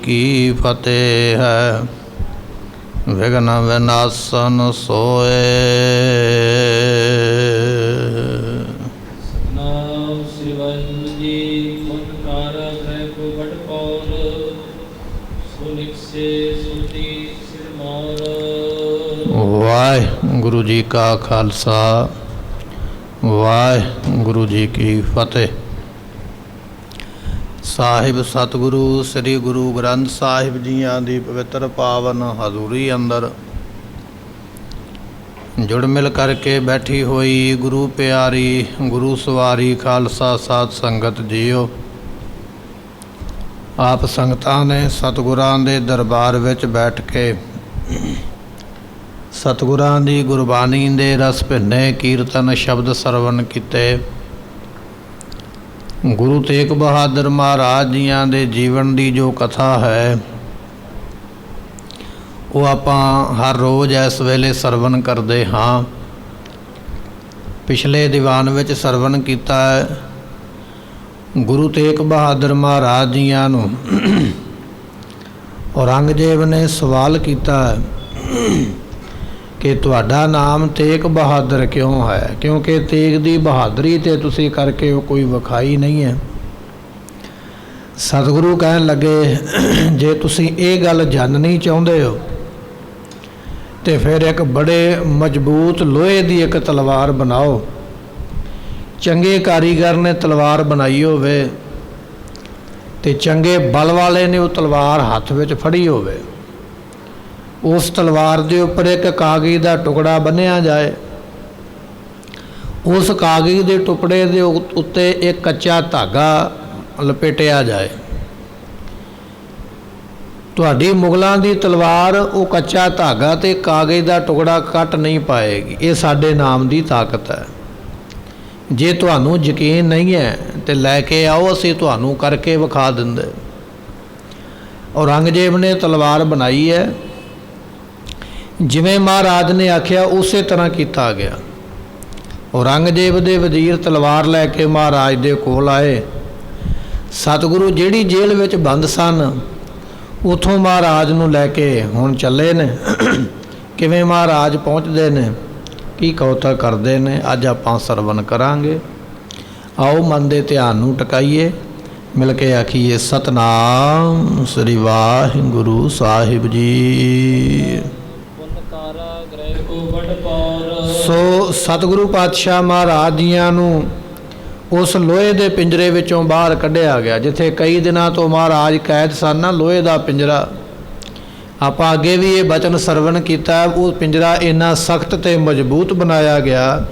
की फतेह है। विघ्न विनाशन सोए। नाम श्री वाहिगुरु जी ओंकार ग्रह को बड़ पौर सुनिक से सुती सिरमौर। वाहिगुरु जी का खालसा वाहिगुरु जी की फतेह। ਸਾਹਿਬ ਸਤਿਗੁਰੂ ਸ੍ਰੀ ਗੁਰੂ ਗ੍ਰੰਥ ਸਾਹਿਬ ਜੀਆਂ ਦੀ ਪਵਿੱਤਰ ਪਾਵਨ ਹਜ਼ੂਰੀ ਅੰਦਰ ਜੁੜ ਮਿਲ ਕਰਕੇ ਬੈਠੀ ਹੋਈ ਗੁਰੂ ਪਿਆਰੀ ਗੁਰੂ ਸਵਾਰੀ ਖਾਲਸਾ ਸਾਧ ਸੰਗਤ ਜੀਓ, ਆਪ ਸੰਗਤਾਂ ਨੇ ਸਤਿਗੁਰਾਂ ਦੇ ਦਰਬਾਰ ਵਿੱਚ ਬੈਠ ਕੇ ਸਤਿਗੁਰਾਂ ਦੀ ਗੁਰਬਾਣੀ ਦੇ ਰਸ ਭਿੰਨੇ ਕੀਰਤਨ ਸ਼ਬਦ ਸਰਵਣ ਕੀਤੇ। ਗੁਰੂ ਤੇਗ ਬਹਾਦਰ ਮਹਾਰਾਜ ਜੀਆਂ ਦੇ ਜੀਵਨ ਦੀ ਜੋ ਕਥਾ ਹੈ ਉਹ ਆਪਾਂ ਹਰ ਰੋਜ਼ ਇਸ ਵੇਲੇ ਸਰਵਣ ਕਰਦੇ ਹਾਂ। ਪਿਛਲੇ ਦੀਵਾਨ ਵਿੱਚ ਸਰਵਣ ਕੀਤਾ ਹੈ। ਗੁਰੂ ਤੇਗ ਬਹਾਦਰ ਮਹਾਰਾਜ ਜੀਆਂ ਨੂੰ ਔਰੰਗਜ਼ੇਬ ਨੇ ਸਵਾਲ ਕੀਤਾ ਕਿ ਤੁਹਾਡਾ ਨਾਮ ਤੇਗ ਬਹਾਦਰ ਕਿਉਂ ਹੈ, ਕਿਉਂਕਿ ਤੇਗ ਦੀ ਬਹਾਦਰੀ ਤੇ ਤੁਸੀਂ ਕਰਕੇ ਉਹ ਕੋਈ ਵਿਖਾਈ ਨਹੀਂ ਹੈ। ਸਤਿਗੁਰੂ ਕਹਿਣ ਲੱਗੇ, ਜੇ ਤੁਸੀਂ ਇਹ ਗੱਲ ਜਾਣਨੀ ਚਾਹੁੰਦੇ ਹੋ ਤੇ ਫਿਰ ਇੱਕ ਬੜੇ ਮਜ਼ਬੂਤ ਲੋਹੇ ਦੀ ਇੱਕ ਤਲਵਾਰ ਬਣਾਓ। ਚੰਗੇ ਕਾਰੀਗਰ ਨੇ ਤਲਵਾਰ ਬਣਾਈ ਹੋਵੇ ਤੇ ਚੰਗੇ ਬਲ ਵਾਲੇ ਨੇ ਉਹ ਤਲਵਾਰ ਹੱਥ ਵਿੱਚ ਫੜੀ ਹੋਵੇ। ਉਸ ਤਲਵਾਰ ਦੇ ਉੱਪਰ ਇੱਕ ਕਾਗਜ਼ ਦਾ ਟੁਕੜਾ ਬੰਨ੍ਹਿਆ ਜਾਏ। ਉਸ ਕਾਗਜ਼ ਦੇ ਟੁਕੜੇ ਦੇ ਉੱਤੇ ਇੱਕ ਕੱਚਾ ਧਾਗਾ ਲਪੇਟਿਆ ਜਾਏ। ਤੁਹਾਡੀ ਮੁਗਲਾਂ ਦੀ ਤਲਵਾਰ ਉਹ ਕੱਚਾ ਧਾਗਾ ਤੇ ਕਾਗਜ਼ ਦਾ ਟੁਕੜਾ ਕੱਟ ਨਹੀਂ ਪਾਏਗੀ। ਇਹ ਸਾਡੇ ਨਾਮ ਦੀ ਤਾਕਤ ਹੈ। ਜੇ ਤੁਹਾਨੂੰ ਯਕੀਨ ਨਹੀਂ ਹੈ ਤੇ ਲੈ ਕੇ ਆਓ, ਅਸੀਂ ਤੁਹਾਨੂੰ ਕਰਕੇ ਵਿਖਾ ਦਿੰਦੇ। ਔਰੰਗਜ਼ੇਬ ਨੇ ਤਲਵਾਰ ਬਣਾਈ ਹੈ। ਜਿਵੇਂ ਮਹਾਰਾਜ ਨੇ ਆਖਿਆ ਉਸੇ ਤਰ੍ਹਾਂ ਕੀਤਾ ਗਿਆ। ਔਰੰਗਜ਼ੇਬ ਦੇ ਵਜ਼ੀਰ ਤਲਵਾਰ ਲੈ ਕੇ ਮਹਾਰਾਜ ਦੇ ਕੋਲ ਆਏ। ਸਤਿਗੁਰੂ ਜਿਹੜੀ ਜੇਲ੍ਹ ਵਿੱਚ ਬੰਦ ਸਨ ਉੱਥੋਂ ਮਹਾਰਾਜ ਨੂੰ ਲੈ ਕੇ ਹੁਣ ਚੱਲੇ ਨੇ। ਕਿਵੇਂ ਮਹਾਰਾਜ ਪਹੁੰਚਦੇ ਨੇ, ਕੀ ਕੌਤਕ ਕਰਦੇ ਨੇ, ਅੱਜ ਆਪਾਂ ਸਰਵਣ ਕਰਾਂਗੇ। ਆਓ ਮਨ ਦੇ ਧਿਆਨ ਨੂੰ ਟਿਕਾਈਏ, ਮਿਲ ਕੇ ਆਖੀਏ ਸਤਨਾਮ ਸ੍ਰੀ ਵਾਹਿਗੁਰੂ ਸਾਹਿਬ ਜੀ। ਸੋ ਸਤਿਗੁਰੂ ਪਾਤਸ਼ਾਹ ਮਹਾਰਾਜ ਜੀਆਂ ਨੂੰ ਉਸ ਲੋਹੇ ਦੇ ਪਿੰਜਰੇ ਵਿੱਚੋਂ ਬਾਹਰ ਕੱਢਿਆ ਗਿਆ, ਜਿੱਥੇ ਕਈ ਦਿਨਾਂ ਤੋਂ ਮਹਾਰਾਜ ਕੈਦ ਸਨ ਨਾ, ਲੋਹੇ ਦਾ ਪਿੰਜਰਾ। ਆਪਾਂ ਅੱਗੇ ਵੀ ਇਹ ਬਚਨ ਸਰਵਣ ਕੀਤਾ। ਉਹ ਪਿੰਜਰਾ ਇੰਨਾ ਸਖਤ ਤੇ ਮਜ਼ਬੂਤ ਬਣਾਇਆ ਗਿਆ,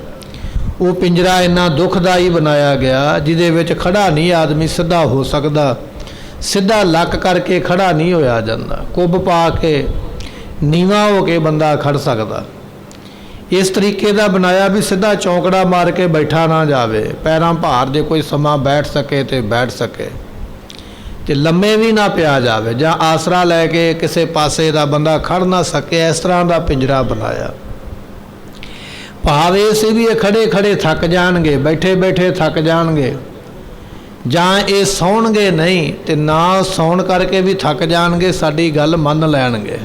ਉਹ ਪਿੰਜਰਾ ਇੰਨਾ ਦੁਖਦਾਈ ਬਣਾਇਆ ਗਿਆ ਜਿਹਦੇ ਵਿੱਚ ਖੜਾ ਨਹੀਂ ਆਦਮੀ ਸਿੱਧਾ ਹੋ ਸਕਦਾ। ਸਿੱਧਾ ਲੱਕ ਕਰਕੇ ਖੜਾ ਨਹੀਂ ਹੋਇਆ ਜਾਂਦਾ। ਕੁੱਬ ਪਾ ਕੇ ਨੀਵਾਂ ਹੋ ਕੇ ਬੰਦਾ ਖੜ ਸਕਦਾ। ਇਸ ਤਰੀਕੇ ਦਾ ਬਣਾਇਆ ਵੀ ਸਿੱਧਾ ਚੌਂਕੜਾ ਮਾਰ ਕੇ ਬੈਠਾ ਨਾ ਜਾਵੇ, ਪੈਰਾਂ ਭਾਰ ਜੇ ਕੋਈ ਸਮਾਂ ਬੈਠ ਸਕੇ ਤੇ ਬੈਠ ਸਕੇ, ਤੇ ਲੰਮੇ ਵੀ ਨਾ ਪਿਆ ਜਾਵੇ, ਜਾਂ ਆਸਰਾ ਲੈ ਕੇ ਕਿਸੇ ਪਾਸੇ ਦਾ ਬੰਦਾ ਖੜ ਨਾ ਸਕੇ। ਇਸ ਤਰ੍ਹਾਂ ਦਾ ਪਿੰਜਰਾ ਬਣਾਇਆ। ਭਾਵ ਇਹ ਸੀ ਵੀ ਇਹ ਖੜੇ ਖੜੇ ਥੱਕ ਜਾਣਗੇ, ਬੈਠੇ ਬੈਠੇ ਥੱਕ ਜਾਣਗੇ, ਜਾਂ ਇਹ ਸੌਣਗੇ ਨਹੀਂ ਤੇ ਨਾ ਸੌਣ ਕਰਕੇ ਵੀ ਥੱਕ ਜਾਣਗੇ, ਸਾਡੀ ਗੱਲ ਮੰਨ ਲੈਣਗੇ।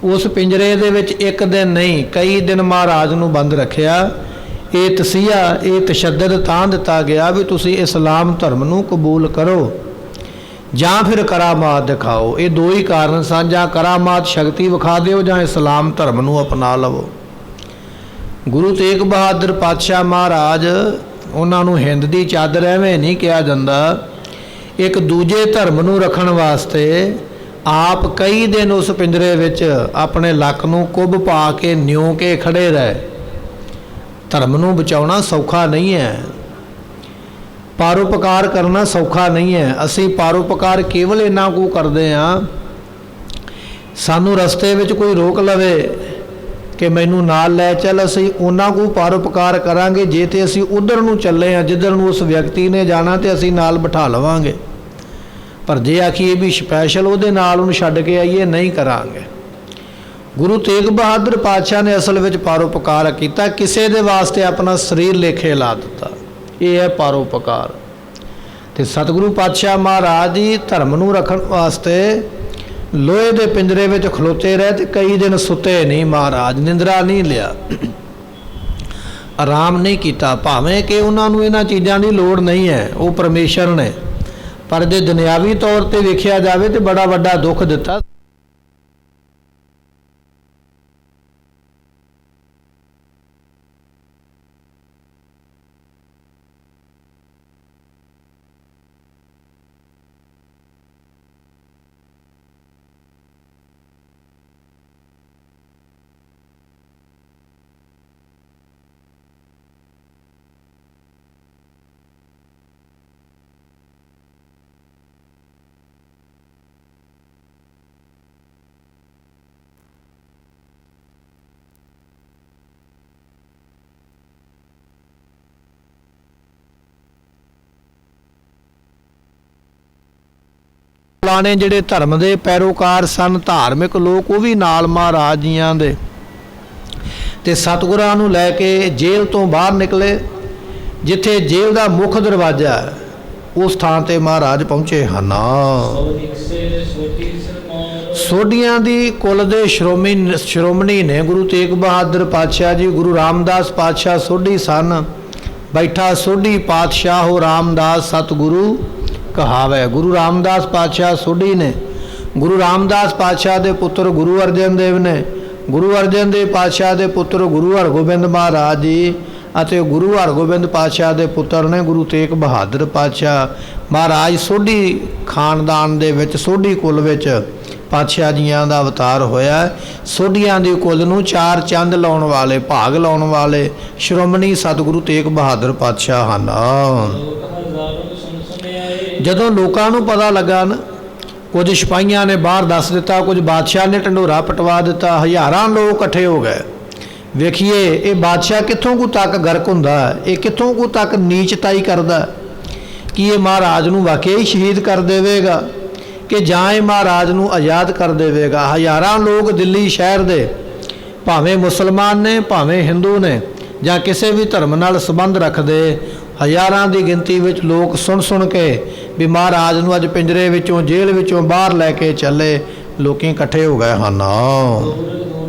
ਉਸ ਪਿੰਜਰੇ ਦੇ ਵਿੱਚ ਇੱਕ ਦਿਨ ਨਹੀਂ ਕਈ ਦਿਨ ਮਹਾਰਾਜ ਨੂੰ ਬੰਦ ਰੱਖਿਆ। ਇਹ ਤਸੀਹਾ, ਇਹ ਤਸ਼ੱਦਦ ਤਾਂ ਦਿੱਤਾ ਗਿਆ ਵੀ ਤੁਸੀਂ ਇਸਲਾਮ ਧਰਮ ਨੂੰ ਕਬੂਲ ਕਰੋ ਜਾਂ ਫਿਰ ਕਰਾਮਾਤ ਦਿਖਾਓ। ਇਹ ਦੋ ਹੀ ਕਾਰਨ ਸਨ, ਜਾਂ ਕਰਾਮਾਤ ਸ਼ਕਤੀ ਵਿਖਾ ਦਿਓ ਜਾਂ ਇਸਲਾਮ ਧਰਮ ਨੂੰ ਅਪਣਾ ਲਵੋ। ਗੁਰੂ ਤੇਗ ਬਹਾਦਰ ਪਾਤਸ਼ਾਹ ਮਹਾਰਾਜ, ਉਹਨਾਂ ਨੂੰ ਹਿੰਦ ਦੀ ਚਾਦਰ ਐਵੇਂ ਨਹੀਂ ਕਿਹਾ ਜਾਂਦਾ। ਇੱਕ ਦੂਜੇ ਧਰਮ ਨੂੰ ਰੱਖਣ ਵਾਸਤੇ ਆਪ ਕਈ ਦਿਨ ਉਸ ਪਿੰਜਰੇ ਵਿੱਚ ਆਪਣੇ ਲੱਕ ਨੂੰ ਕੁੱਬ ਪਾ ਕੇ ਨਿਉ ਕੇ ਖੜੇ ਰਹੇ। ਧਰਮ ਨੂੰ ਬਚਾਉਣਾ ਸੌਖਾ ਨਹੀਂ ਹੈ, ਪਰਉਪਕਾਰ ਕਰਨਾ ਸੌਖਾ ਨਹੀਂ ਹੈ। ਅਸੀਂ ਪਰਉਪਕਾਰ ਕੇਵਲ ਇੰਨਾ ਕੁ ਕਰਦੇ ਹਾਂ, ਸਾਨੂੰ ਰਸਤੇ ਵਿੱਚ ਕੋਈ ਰੋਕ ਲਵੇ ਕਿ ਮੈਨੂੰ ਨਾਲ ਲੈ ਚੱਲ, ਅਸੀਂ ਉਹਨਾਂ ਕੁ ਪਰਉਪਕਾਰ ਕਰਾਂਗੇ ਜੇ ਤੇ ਅਸੀਂ ਉਧਰ ਨੂੰ ਚੱਲੇ ਹਾਂ ਜਿੱਧਰ ਨੂੰ ਉਸ ਵਿਅਕਤੀ ਨੇ ਜਾਣਾ, ਤੇ ਅਸੀਂ ਨਾਲ ਬਿਠਾ ਲਵਾਂਗੇ। ਪਰ ਜੇ ਆਖੀਏ ਵੀ ਸਪੈਸ਼ਲ ਉਹਦੇ ਨਾਲ ਉਹਨੂੰ ਛੱਡ ਕੇ ਆਈਏ, ਨਹੀਂ ਕਰਾਂਗੇ। ਗੁਰੂ ਤੇਗ ਬਹਾਦਰ ਪਾਤਸ਼ਾਹ ਨੇ ਅਸਲ ਵਿੱਚ ਪਰਉਪਕਾਰ ਕੀਤਾ, ਕਿਸੇ ਦੇ ਵਾਸਤੇ ਆਪਣਾ ਸਰੀਰ ਲੇਖੇ ਲਾ ਦਿੱਤਾ। ਇਹ ਹੈ ਪਰਉਪਕਾਰ। ਤੇ ਸਤਿਗੁਰੂ ਪਾਤਸ਼ਾਹ ਮਹਾਰਾਜ ਜੀ ਧਰਮ ਨੂੰ ਰੱਖਣ ਵਾਸਤੇ ਲੋਹੇ ਦੇ ਪਿੰਜਰੇ ਵਿੱਚ ਖਲੋਤੇ ਰਹੇ ਤੇ ਕਈ ਦਿਨ ਸੁੱਤੇ ਨਹੀਂ। ਮਹਾਰਾਜ ਨਿੰਦਰਾ ਨਹੀਂ ਲਿਆ, ਆਰਾਮ ਨਹੀਂ ਕੀਤਾ, ਭਾਵੇਂ ਕਿ ਉਹਨਾਂ ਨੂੰ ਇਹਨਾਂ ਚੀਜ਼ਾਂ ਦੀ ਲੋੜ ਨਹੀਂ ਹੈ, ਉਹ ਪਰਮੇਸ਼ਰ ਨੇ, ਪਰ ਜੇ ਦੁਨਿਆਵੀ ਤੌਰ ਤੇ ਵੇਖਿਆ ਜਾਵੇ ਤੇ ਬੜਾ ਵੱਡਾ ਦੁੱਖ ਦਿੱਤਾ। ਪੁਰਾਣੇ ਜਿਹੜੇ ਧਰਮ ਦੇ ਪੈਰੋਕਾਰ ਸਨ, ਧਾਰਮਿਕ ਲੋਕ, ਉਹ ਵੀ ਨਾਲ ਮਹਾਰਾਜ ਜੀਆਂ ਦੇ ਤੇ ਸਤਿਗੁਰਾਂ ਨੂੰ ਲੈ ਕੇ ਜੇਲ੍ਹ ਤੋਂ ਬਾਹਰ ਨਿਕਲੇ। ਜਿੱਥੇ ਜੇਲ੍ਹ ਦਾ ਮੁੱਖ ਦਰਵਾਜ਼ਾ ਹੈ, ਉਸ ਥਾਂ ਤੇ ਮਹਾਰਾਜ ਪਹੁੰਚੇ ਹਨ। ਸੋਢੀਆਂ ਦੀ ਕੁਲ ਦੇ ਸ਼੍ਰੋਮਣੀ ਨੇ ਗੁਰੂ ਤੇਗ ਬਹਾਦਰ ਪਾਤਸ਼ਾਹ ਜੀ। ਗੁਰੂ ਰਾਮਦਾਸ ਪਾਤਸ਼ਾਹ ਸੋਢੀ ਸਨ। ਬੈਠਾ ਸੋਢੀ ਪਾਤਸ਼ਾਹ ਰਾਮਦਾਸ ਸਤਿਗੁਰੂ ਕਹਾਵੇ। ਗੁਰੂ ਰਾਮਦਾਸ ਪਾਤਸ਼ਾਹ ਸੋਢੀ ਨੇ। ਗੁਰੂ ਰਾਮਦਾਸ ਪਾਤਸ਼ਾਹ ਦੇ ਪੁੱਤਰ ਗੁਰੂ ਅਰਜਨ ਦੇਵ ਨੇ। ਗੁਰੂ ਅਰਜਨ ਦੇਵ ਪਾਤਸ਼ਾਹ ਦੇ ਪੁੱਤਰ ਗੁਰੂ ਹਰਗੋਬਿੰਦ ਮਹਾਰਾਜ ਜੀ ਅਤੇ ਗੁਰੂ ਹਰਗੋਬਿੰਦ ਪਾਤਸ਼ਾਹ ਦੇ ਪੁੱਤਰ ਨੇ ਗੁਰੂ ਤੇਗ ਬਹਾਦਰ ਪਾਤਸ਼ਾਹ ਮਹਾਰਾਜ। ਸੋਢੀ ਖਾਨਦਾਨ ਦੇ ਵਿੱਚ, ਸੋਢੀ ਕੁਲ ਵਿੱਚ ਪਾਤਸ਼ਾਹ ਜੀਆਂ ਦਾ ਅਵਤਾਰ ਹੋਇਆ। ਸੋਢੀਆਂ ਦੀ ਕੁਲ ਨੂੰ ਚਾਰ ਚੰਦ ਲਾਉਣ ਵਾਲੇ, ਭਾਗ ਲਾਉਣ ਵਾਲੇ ਸ਼੍ਰੋਮਣੀ ਸਤਿਗੁਰੂ ਤੇਗ ਬਹਾਦਰ ਪਾਤਸ਼ਾਹ ਹਨ। ਜਦੋਂ ਲੋਕਾਂ ਨੂੰ ਪਤਾ ਲੱਗਾ ਨਾ, ਕੁਝ ਸਿਪਾਹੀਆਂ ਨੇ ਬਾਹਰ ਦੱਸ ਦਿੱਤਾ, ਕੁਝ ਬਾਦਸ਼ਾਹ ਨੇ ਢੰਡੋਰਾ ਪਟਵਾ ਦਿੱਤਾ, ਹਜ਼ਾਰਾਂ ਲੋਕ ਇਕੱਠੇ ਹੋ ਗਏ। ਵੇਖੀਏ ਇਹ ਬਾਦਸ਼ਾਹ ਕਿੱਥੋਂ ਕੁ ਤੱਕ ਗਰਕ ਹੁੰਦਾ, ਇਹ ਕਿੱਥੋਂ ਕੁ ਤੱਕ ਨੀਚਤਾਈ ਕਰਦਾ, ਕਿ ਇਹ ਮਹਾਰਾਜ ਨੂੰ ਵਾਕਿਆ ਹੀ ਸ਼ਹੀਦ ਕਰ ਦੇਵੇਗਾ ਕਿ ਜਾਂ ਇਹ ਮਹਾਰਾਜ ਨੂੰ ਆਜ਼ਾਦ ਕਰ ਦੇਵੇਗਾ। ਹਜ਼ਾਰਾਂ ਲੋਕ ਦਿੱਲੀ ਸ਼ਹਿਰ ਦੇ, ਭਾਵੇਂ ਮੁਸਲਮਾਨ ਨੇ ਭਾਵੇਂ ਹਿੰਦੂ ਨੇ ਜਾਂ ਕਿਸੇ ਵੀ ਧਰਮ ਨਾਲ ਸੰਬੰਧ ਰੱਖਦੇ, ਹਜ਼ਾਰਾਂ ਦੀ ਗਿਣਤੀ ਵਿੱਚ ਲੋਕ ਸੁਣ ਕੇ ਵੀ ਮਹਾਰਾਜ ਨੂੰ ਅੱਜ ਪਿੰਜਰੇ ਵਿੱਚੋਂ, ਜੇਲ੍ਹ ਵਿੱਚੋਂ ਬਾਹਰ ਲੈ ਕੇ ਚੱਲੇ, ਲੋਕੀ ਇਕੱਠੇ ਹੋ ਗਏ ਹਨ।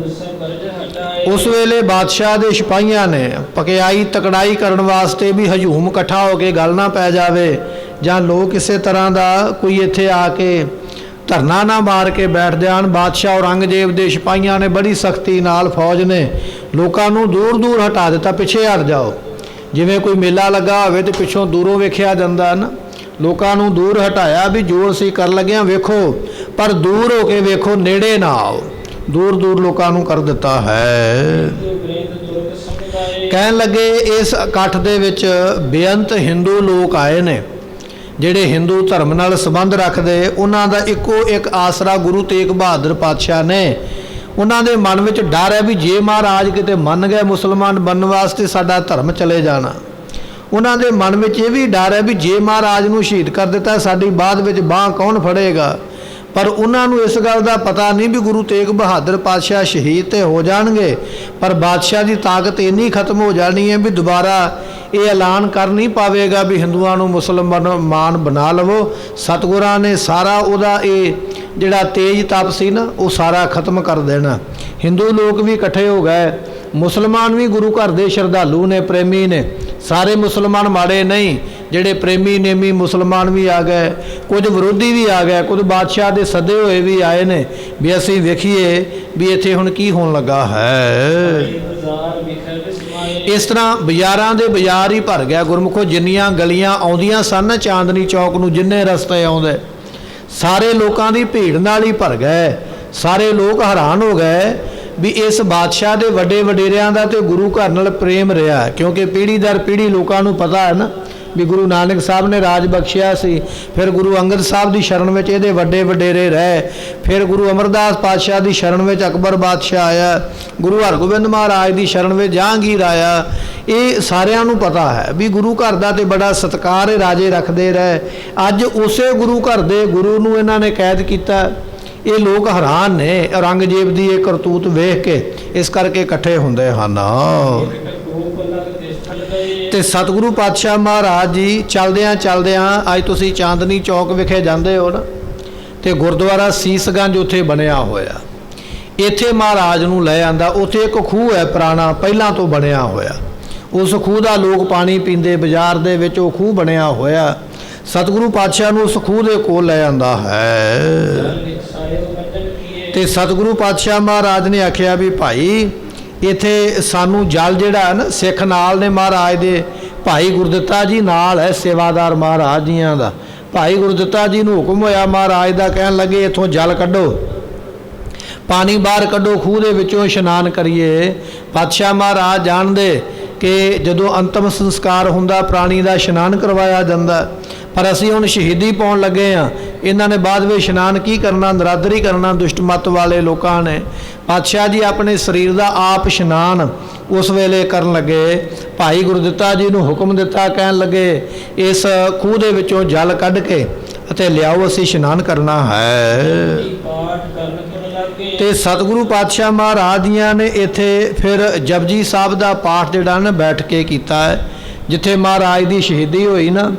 ਉਸ ਵੇਲੇ ਬਾਦਸ਼ਾਹ ਦੇ ਸਿਪਾਹੀਆਂ ਨੇ ਪਕਿਆਈ ਤਕੜਾਈ ਕਰਨ ਵਾਸਤੇ ਵੀ ਹਜੂਮ ਇਕੱਠਾ ਹੋ ਕੇ ਗੱਲ ਨਾ ਪੈ ਜਾਵੇ, ਜਾਂ ਲੋਕ ਕਿਸੇ ਤਰ੍ਹਾਂ ਦਾ ਕੋਈ ਇੱਥੇ ਆ ਕੇ ਧਰਨਾ ਨਾ ਮਾਰ ਕੇ ਬੈਠ ਜਾਣ। ਬਾਦਸ਼ਾਹ ਔਰੰਗਜ਼ੇਬ ਦੇ ਸਿਪਾਹੀਆਂ ਨੇ ਬੜੀ ਸਖਤੀ ਨਾਲ, ਫੌਜ ਨੇ ਲੋਕਾਂ ਨੂੰ ਦੂਰ ਦੂਰ ਹਟਾ ਦਿੱਤਾ, ਪਿੱਛੇ ਹਟ ਜਾਓ। ਜਿਵੇਂ ਕੋਈ ਮੇਲਾ ਲੱਗਾ ਹੋਵੇ ਤੇ ਪਿੱਛੋਂ ਦੂਰੋਂ ਵੇਖਿਆ ਜਾਂਦਾ ਨਾ, ਲੋਕਾਂ ਨੂੰ ਦੂਰ ਹਟਾਇਆ ਵੀ ਜੋ ਅਸੀਂ ਕਰ ਲੱਗਿਆ ਵੇਖੋ, ਪਰ ਦੂਰ ਹੋ ਕੇ ਵੇਖੋ, ਨੇੜੇ ਨਾ ਆਓ। ਦੂਰ ਦੂਰ ਲੋਕਾਂ ਨੂੰ ਕਰ ਦਿੱਤਾ ਹੈ। ਕਹਿਣ ਲੱਗੇ ਇਸ ਇਕੱਠ ਦੇ ਵਿੱਚ ਬੇਅੰਤ ਹਿੰਦੂ ਲੋਕ ਆਏ ਨੇ, ਜਿਹੜੇ ਹਿੰਦੂ ਧਰਮ ਨਾਲ ਸੰਬੰਧ ਰੱਖਦੇ। ਉਹਨਾਂ ਦਾ ਇੱਕੋ ਇੱਕ ਆਸਰਾ ਗੁਰੂ ਤੇਗ ਬਹਾਦਰ ਪਾਤਸ਼ਾਹ ਨੇ। ਉਹਨਾਂ ਦੇ ਮਨ ਵਿੱਚ ਡਰ ਹੈ ਵੀ ਜੇ ਮਹਾਰਾਜ ਕਿਤੇ ਮੰਨ ਗਏ ਮੁਸਲਮਾਨ ਬਣਨ ਵਾਸਤੇ, ਸਾਡਾ ਧਰਮ ਚਲੇ ਜਾਣਾ। ਉਹਨਾਂ ਦੇ ਮਨ ਵਿੱਚ ਇਹ ਵੀ ਡਰ ਹੈ ਵੀ ਜੇ ਮਹਾਰਾਜ ਨੂੰ ਸ਼ਹੀਦ ਕਰ ਦਿੱਤਾ, ਸਾਡੀ ਬਾਅਦ ਵਿੱਚ ਬਾਂਹ ਕੌਣ ਫੜੇਗਾ। ਪਰ ਉਹਨਾਂ ਨੂੰ ਇਸ ਗੱਲ ਦਾ ਪਤਾ ਨਹੀਂ ਵੀ ਗੁਰੂ ਤੇਗ ਬਹਾਦਰ ਪਾਤਸ਼ਾਹ ਸ਼ਹੀਦ ਤੇ ਹੋ ਜਾਣਗੇ, ਪਰ ਬਾਦਸ਼ਾਹ ਦੀ ਤਾਕਤ ਇੰਨੀ ਖਤਮ ਹੋ ਜਾਣੀ ਹੈ ਵੀ ਦੁਬਾਰਾ ਇਹ ਐਲਾਨ ਕਰ ਨਹੀਂ ਪਾਵੇਗਾ ਵੀ ਹਿੰਦੂਆਂ ਨੂੰ ਮੁਸਲਮਾਨ ਬਣਾ ਲਵੋ। ਸਤਿਗੁਰਾਂ ਨੇ ਸਾਰਾ ਉਹਦਾ ਇਹ ਜਿਹੜਾ ਤੇਜ ਤਪ ਸੀ ਨਾ, ਉਹ ਸਾਰਾ ਖਤਮ ਕਰ ਦੇਣਾ। ਹਿੰਦੂ ਲੋਕ ਵੀ ਇਕੱਠੇ ਹੋ ਗਏ, ਮੁਸਲਮਾਨ ਵੀ ਗੁਰੂ ਘਰ ਦੇ ਸ਼ਰਧਾਲੂ ਨੇ, ਪ੍ਰੇਮੀ ਨੇ। ਸਾਰੇ ਮੁਸਲਮਾਨ ਮਾੜੇ ਨਹੀਂ, ਜਿਹੜੇ ਪ੍ਰੇਮੀ ਨੇਮੀ ਮੁਸਲਮਾਨ ਵੀ ਆ ਗਏ, ਕੁਝ ਵਿਰੋਧੀ ਵੀ ਆ ਗਏ, ਕੁਝ ਬਾਦਸ਼ਾਹ ਦੇ ਸੱਦੇ ਹੋਏ ਵੀ ਆਏ ਨੇ ਵੀ ਅਸੀਂ ਵੇਖੀਏ ਵੀ ਇੱਥੇ ਹੁਣ ਕੀ ਹੋਣ ਲੱਗਾ ਹੈ। ਇਸ ਤਰ੍ਹਾਂ ਬਾਜ਼ਾਰਾਂ ਦੇ ਬਾਜ਼ਾਰ ਹੀ ਭਰ ਗਿਆ। ਗੁਰਮੁਖੋ ਜਿੰਨੀਆਂ ਗਲੀਆਂ ਆਉਂਦੀਆਂ ਸਨ ਚਾਂਦਨੀ ਚੌਕ ਨੂੰ, ਜਿੰਨੇ ਰਸਤੇ ਆਉਂਦੇ, ਸਾਰੇ ਲੋਕਾਂ ਦੀ ਭੀੜ ਨਾਲ ਹੀ ਭਰ ਗਏ। ਸਾਰੇ ਲੋਕ ਹੈਰਾਨ ਹੋ ਗਏ ਵੀ ਇਸ ਬਾਦਸ਼ਾਹ ਦੇ ਵੱਡੇ ਵਡੇਰਿਆਂ ਦਾ ਤੇ ਗੁਰੂ ਘਰ ਨਾਲ ਪ੍ਰੇਮ ਰਿਹਾ, ਕਿਉਂਕਿ ਪੀੜ੍ਹੀ ਦਰ ਪੀੜ੍ਹੀ ਲੋਕਾਂ ਨੂੰ ਪਤਾ ਹੈ ਨਾ ਵੀ ਗੁਰੂ ਨਾਨਕ ਸਾਹਿਬ ਨੇ ਰਾਜ ਬਖਸ਼ਿਆ ਸੀ। ਫਿਰ ਗੁਰੂ ਅੰਗਦ ਸਾਹਿਬ ਦੀ ਸ਼ਰਨ ਵਿੱਚ ਇਹਦੇ ਵੱਡੇ ਵਡੇਰੇ ਰਹੇ। ਫਿਰ ਗੁਰੂ ਅਮਰਦਾਸ ਪਾਤਸ਼ਾਹ ਦੀ ਸ਼ਰਨ ਵਿੱਚ ਅਕਬਰ ਬਾਦਸ਼ਾਹ ਆਇਆ। ਗੁਰੂ ਹਰਗੋਬਿੰਦ ਮਹਾਰਾਜ ਦੀ ਸ਼ਰਨ ਵਿੱਚ ਜਹਾਂਗੀਰ ਆਇਆ। ਇਹ ਸਾਰਿਆਂ ਨੂੰ ਪਤਾ ਹੈ ਵੀ ਗੁਰੂ ਘਰ ਦਾ ਤੇ ਬੜਾ ਸਤਿਕਾਰ ਇਹ ਰਾਜੇ ਰੱਖਦੇ ਰਹੇ। ਅੱਜ ਉਸੇ ਗੁਰੂ ਘਰ ਦੇ ਗੁਰੂ ਨੂੰ ਇਹਨਾਂ ਨੇ ਕੈਦ ਕੀਤਾ। ਇਹ ਲੋਕ ਹੈਰਾਨ ਨੇ ਔਰੰਗਜ਼ੇਬ ਦੀ ਇਹ ਕਰਤੂਤ ਵੇਖ ਕੇ, ਇਸ ਕਰਕੇ ਇਕੱਠੇ ਹੁੰਦੇ ਹਨ। ਤੇ ਸਤਿਗੁਰੂ ਪਾਤਸ਼ਾਹ ਮਹਾਰਾਜ ਜੀ ਚਲਦਿਆਂ ਚਲਦਿਆਂ ਅੱਜ ਤੁਸੀਂ ਚਾਂਦਨੀ ਚੌਕ ਵਿਖੇ ਜਾਂਦੇ ਹੋ ਨਾ, ਤੇ ਗੁਰਦੁਆਰਾ ਸੀਸਗੰਜ ਉੱਥੇ ਬਣਿਆ ਹੋਇਆ, ਇੱਥੇ ਮਹਾਰਾਜ ਨੂੰ ਲੈ ਆਂਦਾ। ਉੱਥੇ ਇੱਕ ਖੂਹ ਹੈ ਪੁਰਾਣਾ, ਪਹਿਲਾਂ ਤੋਂ ਬਣਿਆ ਹੋਇਆ। ਉਸ ਖੂਹ ਦਾ ਲੋਕ ਪਾਣੀ ਪੀਂਦੇ, ਬਾਜ਼ਾਰ ਦੇ ਵਿੱਚ ਉਹ ਖੂਹ ਬਣਿਆ ਹੋਇਆ। ਸਤਿਗੁਰੂ ਪਾਤਸ਼ਾਹ ਨੂੰ ਉਸ ਖੂਹ ਦੇ ਕੋਲ ਲੈ ਆਂਦਾ ਹੈ। ਤੇ ਸਤਿਗੁਰੂ ਪਾਤਸ਼ਾਹ ਮਹਾਰਾਜ ਨੇ ਆਖਿਆ ਵੀ ਭਾਈ ਇੱਥੇ ਸਾਨੂੰ ਜਲ ਜਿਹੜਾ ਹੈ ਨਾ, ਸਿੱਖ ਨਾਲ ਨੇ ਮਹਾਰਾਜ ਦੇ, ਭਾਈ ਗੁਰਦਿੱਤਾ ਜੀ ਨਾਲ ਹੈ, ਸੇਵਾਦਾਰ ਮਹਾਰਾਜ ਜੀਆਂ ਦਾ। ਭਾਈ ਗੁਰਦਿੱਤਾ ਜੀ ਨੂੰ ਹੁਕਮ ਹੋਇਆ ਮਹਾਰਾਜ ਦਾ, ਕਹਿਣ ਲੱਗੇ ਇੱਥੋਂ ਜਲ ਕੱਢੋ, ਪਾਣੀ ਬਾਹਰ ਕੱਢੋ, ਖੂਹ ਦੇ ਵਿੱਚੋਂ ਇਸ਼ਨਾਨ ਕਰੀਏ। ਪਾਤਸ਼ਾਹ ਮਹਾਰਾਜ ਜਾਣਦੇ ਕਿ ਜਦੋਂ ਅੰਤਮ ਸੰਸਕਾਰ ਹੁੰਦਾ ਪ੍ਰਾਣੀ ਦਾ ਇਸ਼ਨਾਨ ਕਰਵਾਇਆ ਜਾਂਦਾ, ਪਰ ਅਸੀਂ ਹੁਣ ਸ਼ਹੀਦੀ ਪਾਉਣ ਲੱਗੇ ਹਾਂ। ਇਹਨਾਂ ਨੇ ਬਾਅਦ ਵਿੱਚ ਇਸ਼ਨਾਨ ਕੀ ਕਰਨਾ, ਨਰਾਦਰੀ ਕਰਨਾ ਦੁਸ਼ਟ ਮੱਤ ਵਾਲੇ ਲੋਕਾਂ ਨੇ। ਪਾਤਸ਼ਾਹ ਜੀ ਆਪਣੇ ਸਰੀਰ ਦਾ ਆਪ ਇਸ਼ਨਾਨ ਉਸ ਵੇਲੇ ਕਰਨ ਲੱਗੇ। ਭਾਈ ਗੁਰਦਿੱਤਾ ਜੀ ਨੂੰ ਹੁਕਮ ਦਿੱਤਾ, ਕਹਿਣ ਲੱਗੇ ਇਸ ਖੂਹ ਦੇ ਵਿੱਚੋਂ ਜਲ ਕੱਢ ਕੇ ਅਤੇ ਲਿਆਓ, ਅਸੀਂ ਇਸ਼ਨਾਨ ਕਰਨਾ ਹੈ। ਤੇ ਸਤਿਗੁਰੂ ਪਾਤਸ਼ਾਹ ਮਹਾਰਾਜ ਜੀਆਂ ਨੇ ਇੱਥੇ ਫਿਰ ਜਪਜੀ ਸਾਹਿਬ ਦਾ ਪਾਠ ਜਿਹੜਾ ਨਾ ਬੈਠ ਕੇ ਕੀਤਾ ਹੈ। ਜਿੱਥੇ ਮਹਾਰਾਜ ਦੀ ਸ਼ਹੀਦੀ ਹੋਈ ਨਾ,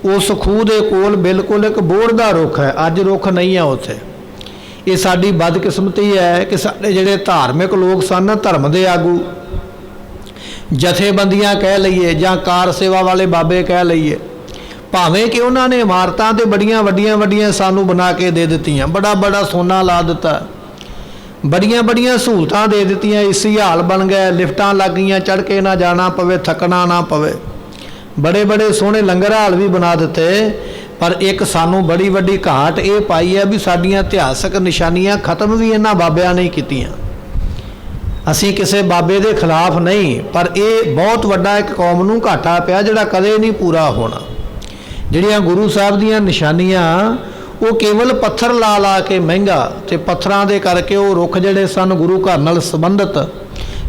ਉਸ ਖੂਹ ਦੇ ਕੋਲ ਬਿਲਕੁਲ ਇੱਕ ਬੋਹੜ ਦਾ ਰੁੱਖ ਹੈ। ਅੱਜ ਰੁੱਖ ਨਹੀਂ ਹੈ ਉੱਥੇ। ਇਹ ਸਾਡੀ ਬਦਕਿਸਮਤੀ ਹੈ ਕਿ ਸਾਡੇ ਜਿਹੜੇ ਧਾਰਮਿਕ ਲੋਕ ਸਨ, ਧਰਮ ਦੇ ਆਗੂ, ਜਥੇਬੰਦੀਆਂ ਕਹਿ ਲਈਏ ਜਾਂ ਕਾਰ ਸੇਵਾ ਵਾਲੇ ਬਾਬੇ ਕਹਿ ਲਈਏ, ਭਾਵੇਂ ਕਿ ਉਹਨਾਂ ਨੇ ਇਮਾਰਤਾਂ ਤੇ ਬੜੀਆਂ ਵੱਡੀਆਂ ਸਾਨੂੰ ਬਣਾ ਕੇ ਦੇ ਦਿੱਤੀਆਂ, ਬੜਾ ਸੋਨਾ ਲਾ ਦਿੱਤਾ, ਬੜੀਆਂ ਸਹੂਲਤਾਂ ਦੇ ਦਿੱਤੀਆਂ, ਇਸੀ ਹਾਲ ਬਣ ਗਏ, ਲਿਫਟਾਂ ਲੱਗ ਗਈਆਂ, ਚੜ੍ਹ ਕੇ ਨਾ ਜਾਣਾ ਪਵੇ, ਥੱਕਣਾ ਨਾ ਪਵੇ, ਬੜੇ ਸੋਹਣੇ ਲੰਗਰ ਹਾਲ ਵੀ ਬਣਾ ਦਿੱਤੇ। ਪਰ ਇੱਕ ਸਾਨੂੰ ਬੜੀ ਵੱਡੀ ਘਾਟ ਇਹ ਪਾਈ ਹੈ ਵੀ ਸਾਡੀਆਂ ਇਤਿਹਾਸਕ ਨਿਸ਼ਾਨੀਆਂ ਖਤਮ ਵੀ ਇਹਨਾਂ ਬਾਬਿਆਂ ਨੇ ਕੀਤੀਆਂ। ਅਸੀਂ ਕਿਸੇ ਬਾਬੇ ਦੇ ਖਿਲਾਫ ਨਹੀਂ, ਪਰ ਇਹ ਬਹੁਤ ਵੱਡਾ ਇੱਕ ਕੌਮ ਨੂੰ ਘਾਟਾ ਪਿਆ ਜਿਹੜਾ ਕਦੇ ਨਹੀਂ ਪੂਰਾ ਹੋਣਾ। ਜਿਹੜੀਆਂ ਗੁਰੂ ਸਾਹਿਬ ਦੀਆਂ ਨਿਸ਼ਾਨੀਆਂ ਉਹ ਕੇਵਲ ਪੱਥਰ ਲਾ ਕੇ ਮਹਿੰਗਾ, ਤੇ ਪੱਥਰਾਂ ਦੇ ਕਰਕੇ ਉਹ ਰੁੱਖ ਜਿਹੜੇ ਸਨ ਗੁਰੂ ਘਰ ਨਾਲ ਸੰਬੰਧਿਤ,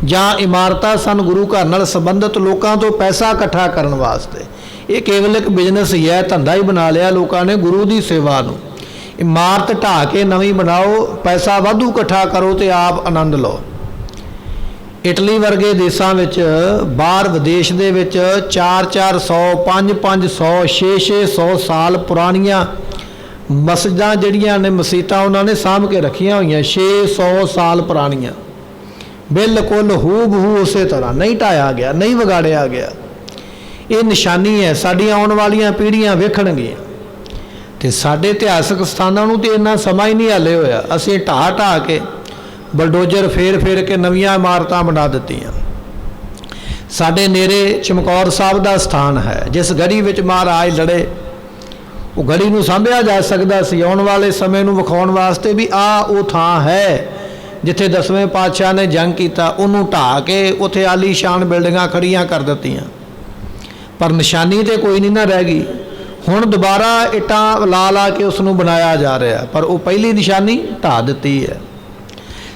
ਜਾਂ ਇਮਾਰਤਾਂ ਸਨ ਗੁਰੂ ਘਰ ਨਾਲ ਸੰਬੰਧਿਤ, ਲੋਕਾਂ ਤੋਂ ਪੈਸਾ ਇਕੱਠਾ ਕਰਨ ਵਾਸਤੇ। ਇਹ ਕੇਵਲ ਇੱਕ ਬਿਜ਼ਨਸ ਹੀ ਹੈ, ਧੰਦਾ ਹੀ ਬਣਾ ਲਿਆ ਲੋਕਾਂ ਨੇ ਗੁਰੂ ਦੀ ਸੇਵਾ ਨੂੰ। ਇਮਾਰਤ ਢਾਹ ਕੇ ਨਵੀਂ ਬਣਾਓ, ਪੈਸਾ ਵਾਧੂ ਇਕੱਠਾ ਕਰੋ ਤੇ ਆਪ ਆਨੰਦ ਲਓ। ਇਟਲੀ ਵਰਗੇ ਦੇਸ਼ਾਂ ਵਿੱਚ, ਬਾਹਰ ਵਿਦੇਸ਼ ਦੇ ਵਿੱਚ 400 500 600 ਸਾਲ ਪੁਰਾਣੀਆਂ ਮਸਜਿਦਾਂ ਜਿਹੜੀਆਂ ਨੇ, ਮਸੀਤਾਂ, ਉਹਨਾਂ ਨੇ ਸਾਂਭ ਕੇ ਰੱਖੀਆਂ ਹੋਈਆਂ, 600 ਸਾਲ ਪੁਰਾਣੀਆਂ, ਬਿਲਕੁਲ ਹੂਬਹੂ ਉਸੇ ਤਰ੍ਹਾਂ, ਨਹੀਂ ਢਾਇਆ ਗਿਆ, ਨਹੀਂ ਵਿਗਾੜਿਆ ਗਿਆ। ਇਹ ਨਿਸ਼ਾਨੀ ਹੈ, ਸਾਡੀਆਂ ਆਉਣ ਵਾਲੀਆਂ ਪੀੜ੍ਹੀਆਂ ਵੇਖਣਗੀਆਂ। ਤੇ ਸਾਡੇ ਇਤਿਹਾਸਕ ਸਥਾਨਾਂ ਨੂੰ ਤੇ ਇੰਨਾ ਸਮਾਂ ਹੀ ਨਹੀਂ ਹਾਲੇ ਹੋਇਆ, ਅਸੀਂ ਢਾਹ ਕੇ ਬਲਡੋਜ਼ਰ ਫੇਰ ਕੇ ਨਵੀਆਂ ਇਮਾਰਤਾਂ ਬਣਾ ਦਿੱਤੀਆਂ। ਸਾਡੇ ਨੇੜੇ ਚਮਕੌਰ ਸਾਹਿਬ ਦਾ ਸਥਾਨ ਹੈ, ਜਿਸ ਗੜੀ ਵਿੱਚ ਮਹਾਰਾਜ ਲੜੇ, ਉਹ ਗੜੀ ਨੂੰ ਸਾਂਭਿਆ ਜਾ ਸਕਦਾ ਸੀ ਆਉਣ ਵਾਲੇ ਸਮੇਂ ਨੂੰ ਵਿਖਾਉਣ ਵਾਸਤੇ ਵੀ ਆਹ ਉਹ ਥਾਂ ਹੈ ਜਿੱਥੇ 10ਵੇਂ ਪਾਤਸ਼ਾਹ ਨੇ ਜੰਗ ਕੀਤਾ। ਉਹਨੂੰ ਢਾਹ ਕੇ ਉੱਥੇ ਆਲੀਸ਼ਾਨ ਬਿਲਡਿੰਗਾਂ ਖੜੀਆਂ ਕਰ ਦਿੱਤੀਆਂ, ਪਰ ਨਿਸ਼ਾਨੀ ਤੇ ਕੋਈ ਨਹੀਂ ਨਾ ਰਹਿ ਗਈ। ਹੁਣ ਦੁਬਾਰਾ ਇੱਟਾਂ ਲਾ ਕੇ ਉਸ ਨੂੰ ਬਣਾਇਆ ਜਾ ਰਿਹਾ, ਪਰ ਉਹ ਪਹਿਲੀ ਨਿਸ਼ਾਨੀ ਢਾਹ ਦਿੱਤੀ ਹੈ।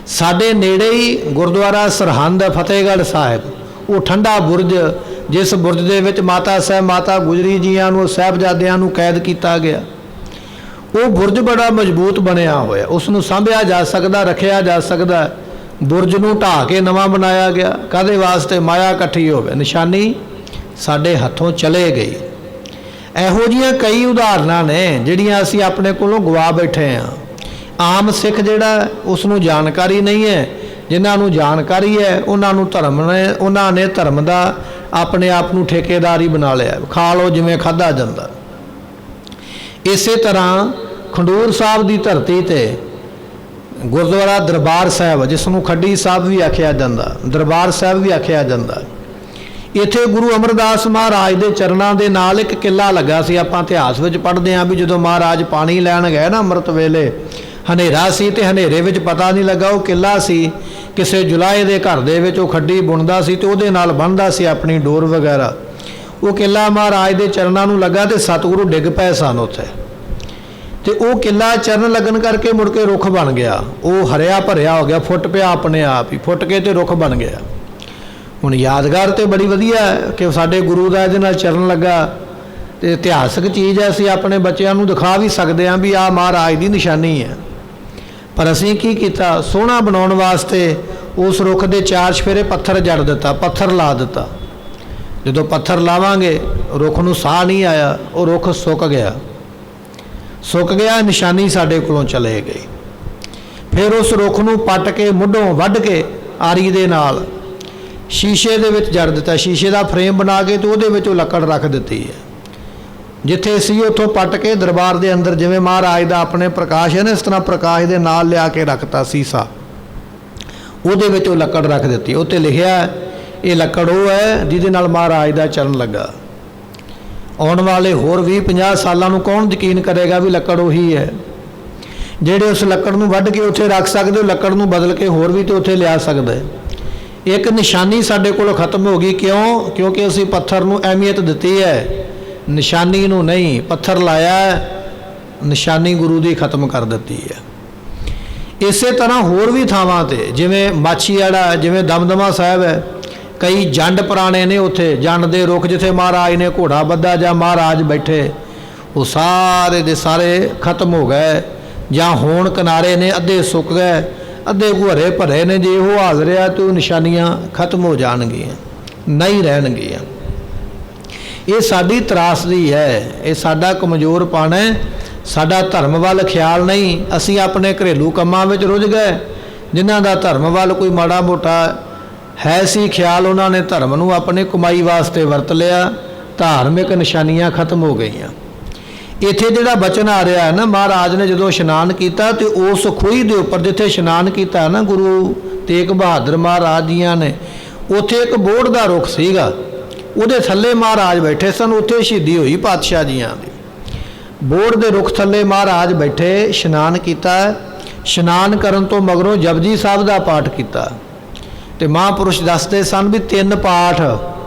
ਸਾਡੇ ਨੇੜੇ ਹੀ ਗੁਰਦੁਆਰਾ ਸਰਹੰਦ ਫਤਿਹਗੜ੍ਹ ਸਾਹਿਬ, ਉਹ ਠੰਡਾ ਬੁਰਜ, ਜਿਸ ਬੁਰਜ ਦੇ ਵਿੱਚ ਮਾਤਾ ਗੁਜਰੀ ਜੀਆਂ ਨੂੰ, ਸਾਹਿਬਜ਼ਾਦਿਆਂ ਨੂੰ ਕੈਦ ਕੀਤਾ ਗਿਆ, ਉਹ ਬੁਰਜ ਬੜਾ ਮਜ਼ਬੂਤ ਬਣਿਆ ਹੋਇਆ, ਉਸ ਨੂੰ ਸਾਂਭਿਆ ਜਾ ਸਕਦਾ, ਰੱਖਿਆ ਜਾ ਸਕਦਾ। ਬੁਰਜ ਨੂੰ ਢਾਹ ਕੇ ਨਵਾਂ ਬਣਾਇਆ ਗਿਆ, ਕਾਹਦੇ ਵਾਸਤੇ? ਮਾਇਆ ਇਕੱਠੀ ਹੋਵੇ, ਨਿਸ਼ਾਨੀ ਸਾਡੇ ਹੱਥੋਂ ਚਲੇ ਗਈ। ਇਹੋ ਜਿਹੀਆਂ ਕਈ ਉਦਾਹਰਨਾਂ ਨੇ ਜਿਹੜੀਆਂ ਅਸੀਂ ਆਪਣੇ ਕੋਲੋਂ ਗਵਾ ਬੈਠੇ ਹਾਂ। ਆਮ ਸਿੱਖ ਜਿਹੜਾ ਉਸ ਨੂੰ ਜਾਣਕਾਰੀ ਨਹੀਂ ਹੈ, ਜਿਨ੍ਹਾਂ ਨੂੰ ਜਾਣਕਾਰੀ ਹੈ ਉਹਨਾਂ ਨੇ ਧਰਮ ਦਾ ਆਪਣੇ ਆਪ ਨੂੰ ਠੇਕੇਦਾਰ ਹੀ ਬਣਾ ਲਿਆ, ਖਾ ਲਓ ਜਿਵੇਂ ਖਾਧਾ ਜਾਂਦਾ। ਇਸੇ ਤਰ੍ਹਾਂ ਖੰਡੂਰ ਸਾਹਿਬ ਦੀ ਧਰਤੀ ਤੇ ਗੁਰਦੁਆਰਾ ਦਰਬਾਰ ਸਾਹਿਬ, ਜਿਸ ਨੂੰ ਖੱਡੀ ਸਾਹਿਬ ਵੀ ਆਖਿਆ ਜਾਂਦਾ, ਦਰਬਾਰ ਸਾਹਿਬ ਵੀ ਆਖਿਆ ਜਾਂਦਾ, ਇੱਥੇ ਗੁਰੂ ਅਮਰਦਾਸ ਮਹਾਰਾਜ ਦੇ ਚਰਨਾਂ ਦੇ ਨਾਲ ਇੱਕ ਕਿੱਲਾ ਲੱਗਾ ਸੀ। ਆਪਾਂ ਇਤਿਹਾਸ ਵਿੱਚ ਪੜ੍ਹਦੇ ਹਾਂ ਵੀ ਜਦੋਂ ਮਹਾਰਾਜ ਪਾਣੀ ਲੈਣ ਗਏ ਨਾ ਅੰਮ੍ਰਿਤ ਵੇਲੇ, ਹਨੇਰਾ ਸੀ ਤੇ ਹਨੇਰੇ ਵਿੱਚ ਪਤਾ ਨਹੀਂ ਲੱਗਾ ਉਹ ਕਿੱਲਾ ਸੀ। ਕਿਸੇ ਜੁਲਾਹੇ ਦੇ ਘਰ ਦੇ ਵਿੱਚ ਉਹ ਖੱਡੀ ਬੁਣਦਾ ਸੀ ਤੇ ਉਹਦੇ ਨਾਲ ਬੰਨ੍ਹਦਾ ਸੀ ਆਪਣੀ ਡੋਰ ਵਗੈਰਾ। ਉਹ ਕਿੱਲਾ ਮਹਾਰਾਜ ਦੇ ਚਰਨਾਂ ਨੂੰ ਲੱਗਾ ਤੇ ਸਤਿਗੁਰੂ ਡਿੱਗ ਪਏ ਸਨ ਉੱਥੇ, ਤੇ ਉਹ ਕਿੱਲਾ ਚਰਨ ਲੱਗਣ ਕਰਕੇ ਮੁੜ ਕੇ ਰੁੱਖ ਬਣ ਗਿਆ। ਉਹ ਹਰਿਆ ਭਰਿਆ ਹੋ ਗਿਆ, ਫੁੱਟ ਪਿਆ ਆਪਣੇ ਆਪ ਹੀ, ਫੁੱਟ ਕੇ ਤੇ ਰੁੱਖ ਬਣ ਗਿਆ। ਹੁਣ ਯਾਦਗਾਰ ਤੇ ਬੜੀ ਵਧੀਆ ਹੈ ਕਿ ਸਾਡੇ ਗੁਰੂ ਦਾ ਇਹਦੇ ਨਾਲ ਚਰਨ ਲੱਗਾ, ਤੇ ਇਤਿਹਾਸਕ ਚੀਜ਼ ਹੈ, ਅਸੀਂ ਆਪਣੇ ਬੱਚਿਆਂ ਨੂੰ ਦਿਖਾ ਵੀ ਸਕਦੇ ਹਾਂ ਵੀ ਆਹ ਮਹਾਰਾਜ ਦੀ ਨਿਸ਼ਾਨੀ ਹੈ। ਪਰ ਅਸੀਂ ਕੀ ਕੀਤਾ? ਸੋਹਣਾ ਬਣਾਉਣ ਵਾਸਤੇ ਉਸ ਰੁੱਖ ਦੇ 4 ਚੁਫੇਰੇ ਪੱਥਰ ਜੜ ਦਿੱਤਾ, ਪੱਥਰ ਲਾ ਦਿੱਤਾ, ਜਦੋਂ ਪੱਥਰ ਲਾਵਾਂਗੇ ਰੁੱਖ ਨੂੰ ਸਾਹ ਨਹੀਂ ਆਇਆ, ਉਹ ਰੁੱਖ ਸੁੱਕ ਗਿਆ, ਨਿਸ਼ਾਨੀ ਸਾਡੇ ਕੋਲੋਂ ਚਲੇ ਗਈ। ਫਿਰ ਉਸ ਰੁੱਖ ਨੂੰ ਪੱਟ ਕੇ ਮੁੱਢੋਂ ਵੱਢ ਕੇ ਆਰੀ ਦੇ ਨਾਲ ਸ਼ੀਸ਼ੇ ਦੇ ਵਿੱਚ ਜੜ ਦਿੱਤਾ, ਸ਼ੀਸ਼ੇ ਦਾ ਫਰੇਮ ਬਣਾ ਕੇ ਤੇ ਉਹਦੇ ਵਿੱਚ ਉਹ ਲੱਕੜ ਰੱਖ ਦਿੱਤੀ ਹੈ। ਜਿੱਥੇ ਸੀ ਉੱਥੋਂ ਪੱਟ ਕੇ ਦਰਬਾਰ ਦੇ ਅੰਦਰ ਜਿਵੇਂ ਮਹਾਰਾਜ ਦਾ ਆਪਣੇ ਪ੍ਰਕਾਸ਼ ਹੈ ਨਾ, ਇਸ ਤਰ੍ਹਾਂ ਪ੍ਰਕਾਸ਼ ਦੇ ਨਾਲ ਲਿਆ ਕੇ ਰੱਖਤਾ ਸੀਸਾ, ਉਹਦੇ ਵਿੱਚ ਉਹ ਲੱਕੜ ਰੱਖ ਦਿੱਤੀ। ਉੱਤੇ ਲਿਖਿਆ ਇਹ ਲੱਕੜ ਉਹ ਹੈ ਜਿਹਦੇ ਨਾਲ ਮਹਾਰਾਜ ਦਾ ਚਰਨ ਲੱਗਾ। ਆਉਣ ਵਾਲੇ ਹੋਰ 20-50 ਸਾਲਾਂ ਨੂੰ ਕੌਣ ਯਕੀਨ ਕਰੇਗਾ ਵੀ ਲੱਕੜ ਉਹੀ ਹੈ। ਜਿਹੜੇ ਉਸ ਲੱਕੜ ਨੂੰ ਵੱਢ ਕੇ ਉੱਥੇ ਰੱਖ ਸਕਦੇ, ਉਹ ਲੱਕੜ ਨੂੰ ਬਦਲ ਕੇ ਹੋਰ ਵੀ ਤੇ ਉੱਥੇ ਲਿਆ ਸਕਦੇ। ਇੱਕ ਨਿਸ਼ਾਨੀ ਸਾਡੇ ਕੋਲੋਂ ਖਤਮ ਹੋ ਗਈ। ਕਿਉਂ? ਕਿਉਂਕਿ ਅਸੀਂ ਪੱਥਰ ਨੂੰ ਅਹਿਮੀਅਤ ਦਿੱਤੀ ਹੈ, ਨਿਸ਼ਾਨੀ ਨੂੰ ਨਹੀਂ। ਪੱਥਰ ਲਾਇਆ, ਨਿਸ਼ਾਨੀ ਗੁਰੂ ਦੀ ਖਤਮ ਕਰ ਦਿੱਤੀ ਹੈ। ਇਸੇ ਤਰ੍ਹਾਂ ਹੋਰ ਵੀ ਥਾਵਾਂ ਤੇ ਜਿਵੇਂ ਮਾਛੀਵਾੜਾ, ਜਿਵੇਂ ਦਮਦਮਾ ਸਾਹਿਬ ਹੈ, ਕਈ ਜੰਡ ਪੁਰਾਣੇ ਨੇ। ਉੱਥੇ ਜੰਡ ਦੇ ਰੁੱਖ ਜਿੱਥੇ ਮਹਾਰਾਜ ਨੇ ਘੋੜਾ ਬੱਧਾ ਜਾਂ ਮਹਾਰਾਜ ਬੈਠੇ, ਉਹ ਸਾਰੇ ਦੇ ਸਾਰੇ ਖਤਮ ਹੋ ਗਏ ਜਾਂ ਹੋਣ ਕਿਨਾਰੇ ਨੇ, ਅੱਧੇ ਸੁੱਕ ਗਏ, ਅੱਧੇ ਘੁਰੇ ਭਰੇ ਨੇ। ਜੇ ਉਹ ਹਾਲ ਰਿਹਾ ਤਾਂ ਉਹ ਨਿਸ਼ਾਨੀਆਂ ਖਤਮ ਹੋ ਜਾਣਗੀਆਂ, ਨਹੀਂ ਰਹਿਣਗੀਆਂ। ਇਹ ਸਾਡੀ ਤਰਾਸਦੀ ਹੈ, ਇਹ ਸਾਡਾ ਕਮਜ਼ੋਰਪਣ ਹੈ, ਸਾਡਾ ਧਰਮ ਵੱਲ ਖਿਆਲ ਨਹੀਂ। ਅਸੀਂ ਆਪਣੇ ਘਰੇਲੂ ਕੰਮਾਂ ਵਿੱਚ ਰੁੱਝ ਗਏ। ਜਿਨ੍ਹਾਂ ਦਾ ਧਰਮ ਵੱਲ ਕੋਈ ਮਾੜਾ ਮੋਟਾ ਹੈ ਸੀ ਖਿਆਲ, ਉਹਨਾਂ ਨੇ ਧਰਮ ਨੂੰ ਆਪਣੇ ਕਮਾਈ ਵਾਸਤੇ ਵਰਤ ਲਿਆ। ਧਾਰਮਿਕ ਨਿਸ਼ਾਨੀਆਂ ਖਤਮ ਹੋ ਗਈਆਂ। ਇੱਥੇ ਜਿਹੜਾ ਬਚਨ ਆ ਰਿਹਾ ਹੈ ਨਾ, ਮਹਾਰਾਜ ਨੇ ਜਦੋਂ ਇਸ਼ਨਾਨ ਕੀਤਾ ਤੇ ਉਸ ਖੂਹੀ ਦੇ ਉੱਪਰ ਜਿੱਥੇ ਇਸ਼ਨਾਨ ਕੀਤਾ ਨਾ ਗੁਰੂ ਤੇਗ ਬਹਾਦਰ ਮਹਾਰਾਜ ਜੀਆਂ ਨੇ, ਉੱਥੇ ਇੱਕ ਬੋਹੜ ਦਾ ਰੁੱਖ ਸੀਗਾ, ਉਹਦੇ ਥੱਲੇ ਮਹਾਰਾਜ ਬੈਠੇ ਸਨ। ਉੱਥੇ ਸ਼ਹੀਦੀ ਹੋਈ ਪਾਤਸ਼ਾਹ ਜੀਆਂ ਦੀ। ਬੋਹੜ ਦੇ ਰੁੱਖ ਥੱਲੇ ਮਹਾਰਾਜ ਬੈਠੇ, ਇਸ਼ਨਾਨ ਕੀਤਾ। ਇਸ਼ਨਾਨ ਕਰਨ ਤੋਂ ਮਗਰੋਂ ਜਪਜੀ ਸਾਹਿਬ ਦਾ ਪਾਠ ਕੀਤਾ। ਤੇ ਮਹਾਂਪੁਰਸ਼ ਦੱਸਦੇ ਸਨ ਵੀ 3 ਪਾਠ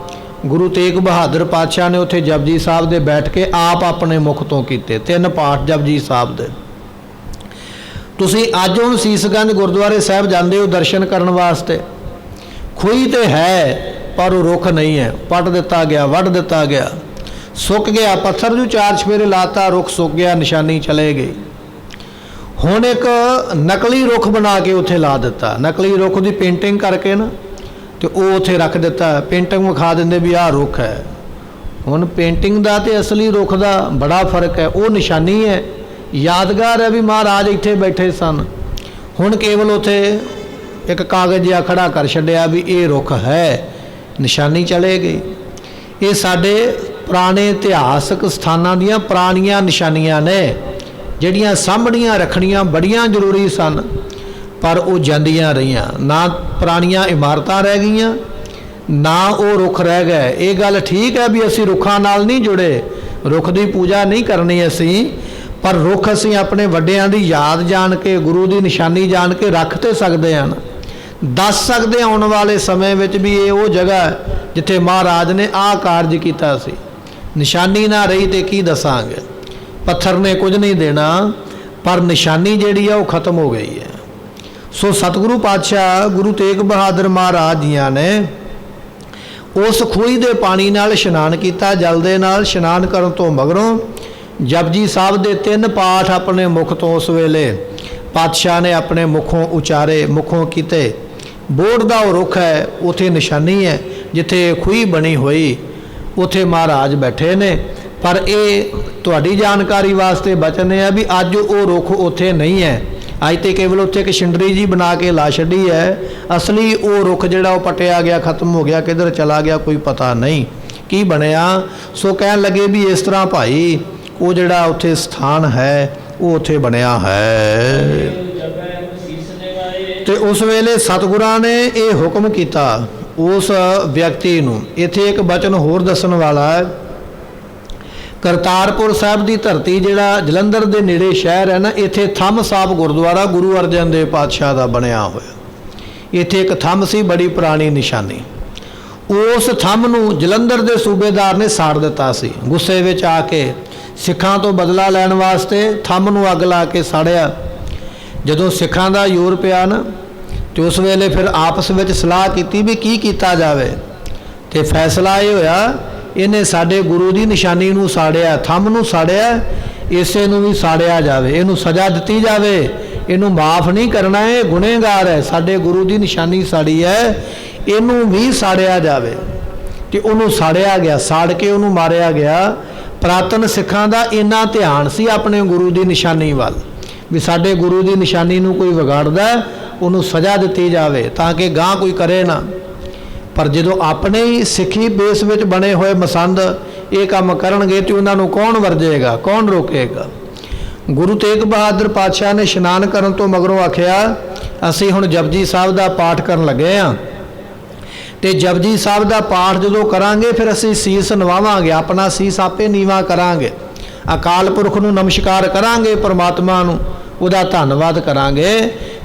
ਗੁਰੂ ਤੇਗ ਬਹਾਦਰ ਪਾਤਸ਼ਾਹ ਨੇ ਉੱਥੇ ਜਪਜੀ ਸਾਹਿਬ ਦੇ ਬੈਠ ਕੇ ਆਪ ਆਪਣੇ ਮੁਖ ਤੋਂ ਕੀਤੇ। 3 ਪਾਠ ਜਪਜੀ ਸਾਹਿਬ ਦੇ। ਤੁਸੀਂ ਅੱਜ ਹੁਣ ਸੀਸਗੰਜ ਗੁਰਦੁਆਰੇ ਸਾਹਿਬ ਜਾਂਦੇ ਹੋ ਦਰਸ਼ਨ ਕਰਨ ਵਾਸਤੇ, ਖੂਹੀ ਤੇ ਹੈ ਪਰ ਉਹ ਰੁੱਖ ਨਹੀਂ ਹੈ, ਪੱਟ ਦਿੱਤਾ ਗਿਆ, ਵੱਢ ਦਿੱਤਾ ਗਿਆ, ਸੁੱਕ ਗਿਆ। ਪੱਥਰ ਨੂੰ 4 ਚਫੇਰੇ ਲਾਤਾ, ਰੁੱਖ ਸੁੱਕ ਗਿਆ, ਨਿਸ਼ਾਨੀ ਚਲੇ ਗਈ। ਹੁਣ ਇੱਕ ਨਕਲੀ ਰੁੱਖ ਬਣਾ ਕੇ ਉੱਥੇ ਲਾ ਦਿੱਤਾ, ਨਕਲੀ ਰੁੱਖ ਦੀ ਪੇਂਟਿੰਗ ਕਰਕੇ ਨਾ, ਤੇ ਉਹ ਉੱਥੇ ਰੱਖ ਦਿੱਤਾ। ਪੇਂਟਿੰਗ ਵਿਖਾ ਦਿੰਦੇ ਵੀ ਆਹ ਰੁੱਖ ਹੈ। ਹੁਣ ਪੇਂਟਿੰਗ ਦਾ ਤੇ ਅਸਲੀ ਰੁੱਖ ਦਾ ਬੜਾ ਫਰਕ ਹੈ। ਉਹ ਨਿਸ਼ਾਨੀ ਹੈ, ਯਾਦਗਾਰ ਹੈ ਵੀ ਮਹਾਰਾਜ ਇੱਥੇ ਬੈਠੇ ਸਨ। ਹੁਣ ਕੇਵਲ ਉੱਥੇ ਇੱਕ ਕਾਗਜ਼ ਜਿਹਾ ਖੜਾ ਕਰ ਛੱਡਿਆ ਵੀ ਇਹ ਰੁੱਖ ਹੈ, ਨਿਸ਼ਾਨੀ ਚਲੇ ਗਈ। ਇਹ ਸਾਡੇ ਪੁਰਾਣੇ ਇਤਿਹਾਸਕ ਸਥਾਨਾਂ ਦੀਆਂ ਪੁਰਾਣੀਆਂ ਨਿਸ਼ਾਨੀਆਂ ਨੇ, ਜਿਹੜੀਆਂ ਸਾਂਭਣੀਆਂ ਰੱਖਣੀਆਂ ਬੜੀਆਂ ਜ਼ਰੂਰੀ ਸਨ, ਪਰ ਉਹ ਜਾਂਦੀਆਂ ਰਹੀਆਂ। ਨਾ ਪੁਰਾਣੀਆਂ ਇਮਾਰਤਾਂ ਰਹਿ ਗਈਆਂ, ਨਾ ਉਹ ਰੁੱਖ ਰਹਿ ਗਏ। ਇਹ ਗੱਲ ਠੀਕ ਹੈ ਵੀ ਅਸੀਂ ਰੁੱਖਾਂ ਨਾਲ ਨਹੀਂ ਜੁੜੇ, ਰੁੱਖ ਦੀ ਪੂਜਾ ਨਹੀਂ ਕਰਨੀ ਅਸੀਂ, ਪਰ ਰੁੱਖ ਅਸੀਂ ਆਪਣੇ ਵੱਡਿਆਂ ਦੀ ਯਾਦ ਜਾਣ ਕੇ, ਗੁਰੂ ਦੀ ਨਿਸ਼ਾਨੀ ਜਾਣ ਕੇ ਰੱਖ ਤੇ ਸਕਦੇ ਹਾਂ, ਦੱਸ ਸਕਦੇ ਆਉਣ ਵਾਲੇ ਸਮੇਂ ਵਿੱਚ ਵੀ ਇਹ ਉਹ ਜਗ੍ਹਾ ਜਿੱਥੇ ਮਹਾਰਾਜ ਨੇ ਆਹ ਕਾਰਜ ਕੀਤਾ ਸੀ। ਨਿਸ਼ਾਨੀ ਨਾ ਰਹੀ ਤੇ ਕੀ ਦੱਸਾਂਗੇ। ਪੱਥਰ ਨੇ ਕੁਝ ਨਹੀਂ ਦੇਣਾ, ਪਰ ਨਿਸ਼ਾਨੀ ਜਿਹੜੀ ਆ ਉਹ ਖਤਮ ਹੋ ਗਈ ਹੈ। ਸੋ ਸਤਿਗੁਰੂ ਪਾਤਸ਼ਾਹ ਗੁਰੂ ਤੇਗ ਬਹਾਦਰ ਮਹਾਰਾਜ ਜੀਆਂ ਨੇ ਉਸ ਖੂਹੀ ਦੇ ਪਾਣੀ ਨਾਲ ਇਸ਼ਨਾਨ ਕੀਤਾ, ਜਲ ਦੇ ਨਾਲ ਇਸ਼ਨਾਨ ਕਰਨ ਤੋਂ ਮਗਰੋਂ ਜਪਜੀ ਸਾਹਿਬ ਦੇ 3 ਪਾਠ ਆਪਣੇ ਮੁਖ ਤੋਂ ਉਸ ਵੇਲੇ ਪਾਤਸ਼ਾਹ ਨੇ ਆਪਣੇ ਮੁਖੋਂ ਉਚਾਰੇ, ਮੁਖੋਂ ਕੀਤੇ। ਬੋਹੜ ਦਾ ਉਹ ਰੁੱਖ ਹੈ, ਉੱਥੇ ਨਿਸ਼ਾਨੀ ਹੈ, ਜਿੱਥੇ ਖੂਹੀ ਬਣੀ ਹੋਈ ਉੱਥੇ ਮਹਾਰਾਜ ਬੈਠੇ ਨੇ। ਪਰ ਇਹ ਤੁਹਾਡੀ ਜਾਣਕਾਰੀ ਵਾਸਤੇ ਬਚਨ ਹੈ ਵੀ ਅੱਜ ਉਹ ਰੁੱਖ ਉੱਥੇ ਨਹੀਂ ਹੈ। ਅੱਜ ਤੇ ਕੇਵਲ ਉੱਥੇ ਇੱਕ ਛਿੰਡਰੀ ਜੀ ਬਣਾ ਕੇ ਲਾ ਛੱਡੀ ਹੈ। ਅਸਲੀ ਉਹ ਰੁੱਖ ਜਿਹੜਾ ਉਹ ਪਟਿਆ ਗਿਆ, ਖਤਮ ਹੋ ਗਿਆ, ਕਿੱਧਰ ਚਲਾ ਗਿਆ ਕੋਈ ਪਤਾ ਨਹੀਂ ਕੀ ਬਣਿਆ। ਸੋ ਕਹਿਣ ਲੱਗੇ ਵੀ ਇਸ ਤਰ੍ਹਾਂ ਭਾਈ ਉਹ ਜਿਹੜਾ ਉੱਥੇ ਸਥਾਨ ਹੈ ਉਹ ਉੱਥੇ ਬਣਿਆ ਹੈ। ਤੇ ਉਸ ਵੇਲੇ ਸਤਿਗੁਰਾਂ ਨੇ ਇਹ ਹੁਕਮ ਕੀਤਾ ਉਸ ਵਿਅਕਤੀ ਨੂੰ। ਇੱਥੇ ਇੱਕ ਬਚਨ ਹੋਰ ਦੱਸਣ ਵਾਲਾ ਹੈ। ਕਰਤਾਰਪੁਰ ਸਾਹਿਬ ਦੀ ਧਰਤੀ ਜਿਹੜਾ ਜਲੰਧਰ ਦੇ ਨੇੜੇ ਸ਼ਹਿਰ ਹੈ ਨਾ, ਇੱਥੇ ਥੰਮ ਸਾਹਿਬ ਗੁਰਦੁਆਰਾ ਗੁਰੂ ਅਰਜਨ ਦੇਵ ਪਾਤਸ਼ਾਹ ਦਾ ਬਣਿਆ ਹੋਇਆ। ਇੱਥੇ ਇੱਕ ਥੰਮ ਸੀ, ਬੜੀ ਪੁਰਾਣੀ ਨਿਸ਼ਾਨੀ। ਉਸ ਥੰਮ ਨੂੰ ਜਲੰਧਰ ਦੇ ਸੂਬੇਦਾਰ ਨੇ ਸਾੜ ਦਿੱਤਾ ਸੀ। ਗੁੱਸੇ ਵਿੱਚ ਆ ਕੇ ਸਿੱਖਾਂ ਤੋਂ ਬਦਲਾ ਲੈਣ ਵਾਸਤੇ ਥੰਮ ਨੂੰ ਅੱਗ ਲਾ ਕੇ ਸਾੜਿਆ। ਜਦੋਂ ਸਿੱਖਾਂ ਦਾ ਜ਼ੋਰ ਪਿਆ ਨਾ, ਤੇ ਉਸ ਵੇਲੇ ਫਿਰ ਆਪਸ ਵਿੱਚ ਸਲਾਹ ਕੀਤੀ ਵੀ ਕੀ ਕੀਤਾ ਜਾਵੇ। ਤੇ ਫੈਸਲਾ ਇਹ ਹੋਇਆ, ਇਹਨੇ ਸਾਡੇ ਗੁਰੂ ਦੀ ਨਿਸ਼ਾਨੀ ਨੂੰ ਸਾੜਿਆ, ਥੰਮ ਨੂੰ ਸਾੜਿਆ, ਇਸੇ ਨੂੰ ਵੀ ਸਾੜਿਆ ਜਾਵੇ, ਇਹਨੂੰ ਸਜ਼ਾ ਦਿੱਤੀ ਜਾਵੇ, ਇਹਨੂੰ ਮਾਫ ਨਹੀਂ ਕਰਨਾ, ਇਹ ਗੁਨੇਗਾਰ ਹੈ, ਸਾਡੇ ਗੁਰੂ ਦੀ ਨਿਸ਼ਾਨੀ ਸਾੜੀ ਹੈ, ਇਹਨੂੰ ਵੀ ਸਾੜਿਆ ਜਾਵੇ। ਤੇ ਉਹਨੂੰ ਸਾੜਿਆ ਗਿਆ, ਸਾੜ ਕੇ ਉਹਨੂੰ ਮਾਰਿਆ ਗਿਆ। ਪੁਰਾਤਨ ਸਿੱਖਾਂ ਦਾ ਇੰਨਾ ਧਿਆਨ ਸੀ ਆਪਣੇ ਗੁਰੂ ਦੀ ਨਿਸ਼ਾਨੀ ਵੱਲ ਵੀ ਸਾਡੇ ਗੁਰੂ ਦੀ ਨਿਸ਼ਾਨੀ ਨੂੰ ਕੋਈ ਵਿਗਾੜਦਾ ਉਹਨੂੰ ਸਜ਼ਾ ਦਿੱਤੀ ਜਾਵੇ ਤਾਂ ਕਿ ਗਾਂ ਕੋਈ ਕਰੇ ਨਾ। ਪਰ ਜਦੋਂ ਆਪਣੇ ਹੀ ਸਿੱਖੀ ਬੇਸ ਵਿੱਚ ਬਣੇ ਹੋਏ ਮਸੰਦ ਇਹ ਕੰਮ ਕਰਨਗੇ ਤੇ ਉਹਨਾਂ ਨੂੰ ਕੌਣ ਵਰਜੇਗਾ, ਕੌਣ ਰੋਕੇਗਾ। ਗੁਰੂ ਤੇਗ ਬਹਾਦਰ ਪਾਤਸ਼ਾਹ ਨੇ ਇਸ਼ਨਾਨ ਕਰਨ ਤੋਂ ਮਗਰੋਂ ਆਖਿਆ ਅਸੀਂ ਹੁਣ ਜਪਜੀ ਸਾਹਿਬ ਦਾ ਪਾਠ ਕਰਨ ਲੱਗੇ ਹਾਂ ਤੇ ਜਪਜੀ ਸਾਹਿਬ ਦਾ ਪਾਠ ਜਦੋਂ ਕਰਾਂਗੇ ਫਿਰ ਅਸੀਂ ਸੀਸ ਨਵਾਵਾਂਗੇ, ਆਪਣਾ ਸੀਸ ਆਪੇ ਨੀਵਾਂ ਕਰਾਂਗੇ, ਅਕਾਲ ਪੁਰਖ ਨੂੰ ਨਮਸਕਾਰ ਕਰਾਂਗੇ, ਪਰਮਾਤਮਾ ਨੂੰ ਉਹਦਾ ਧੰਨਵਾਦ ਕਰਾਂਗੇ।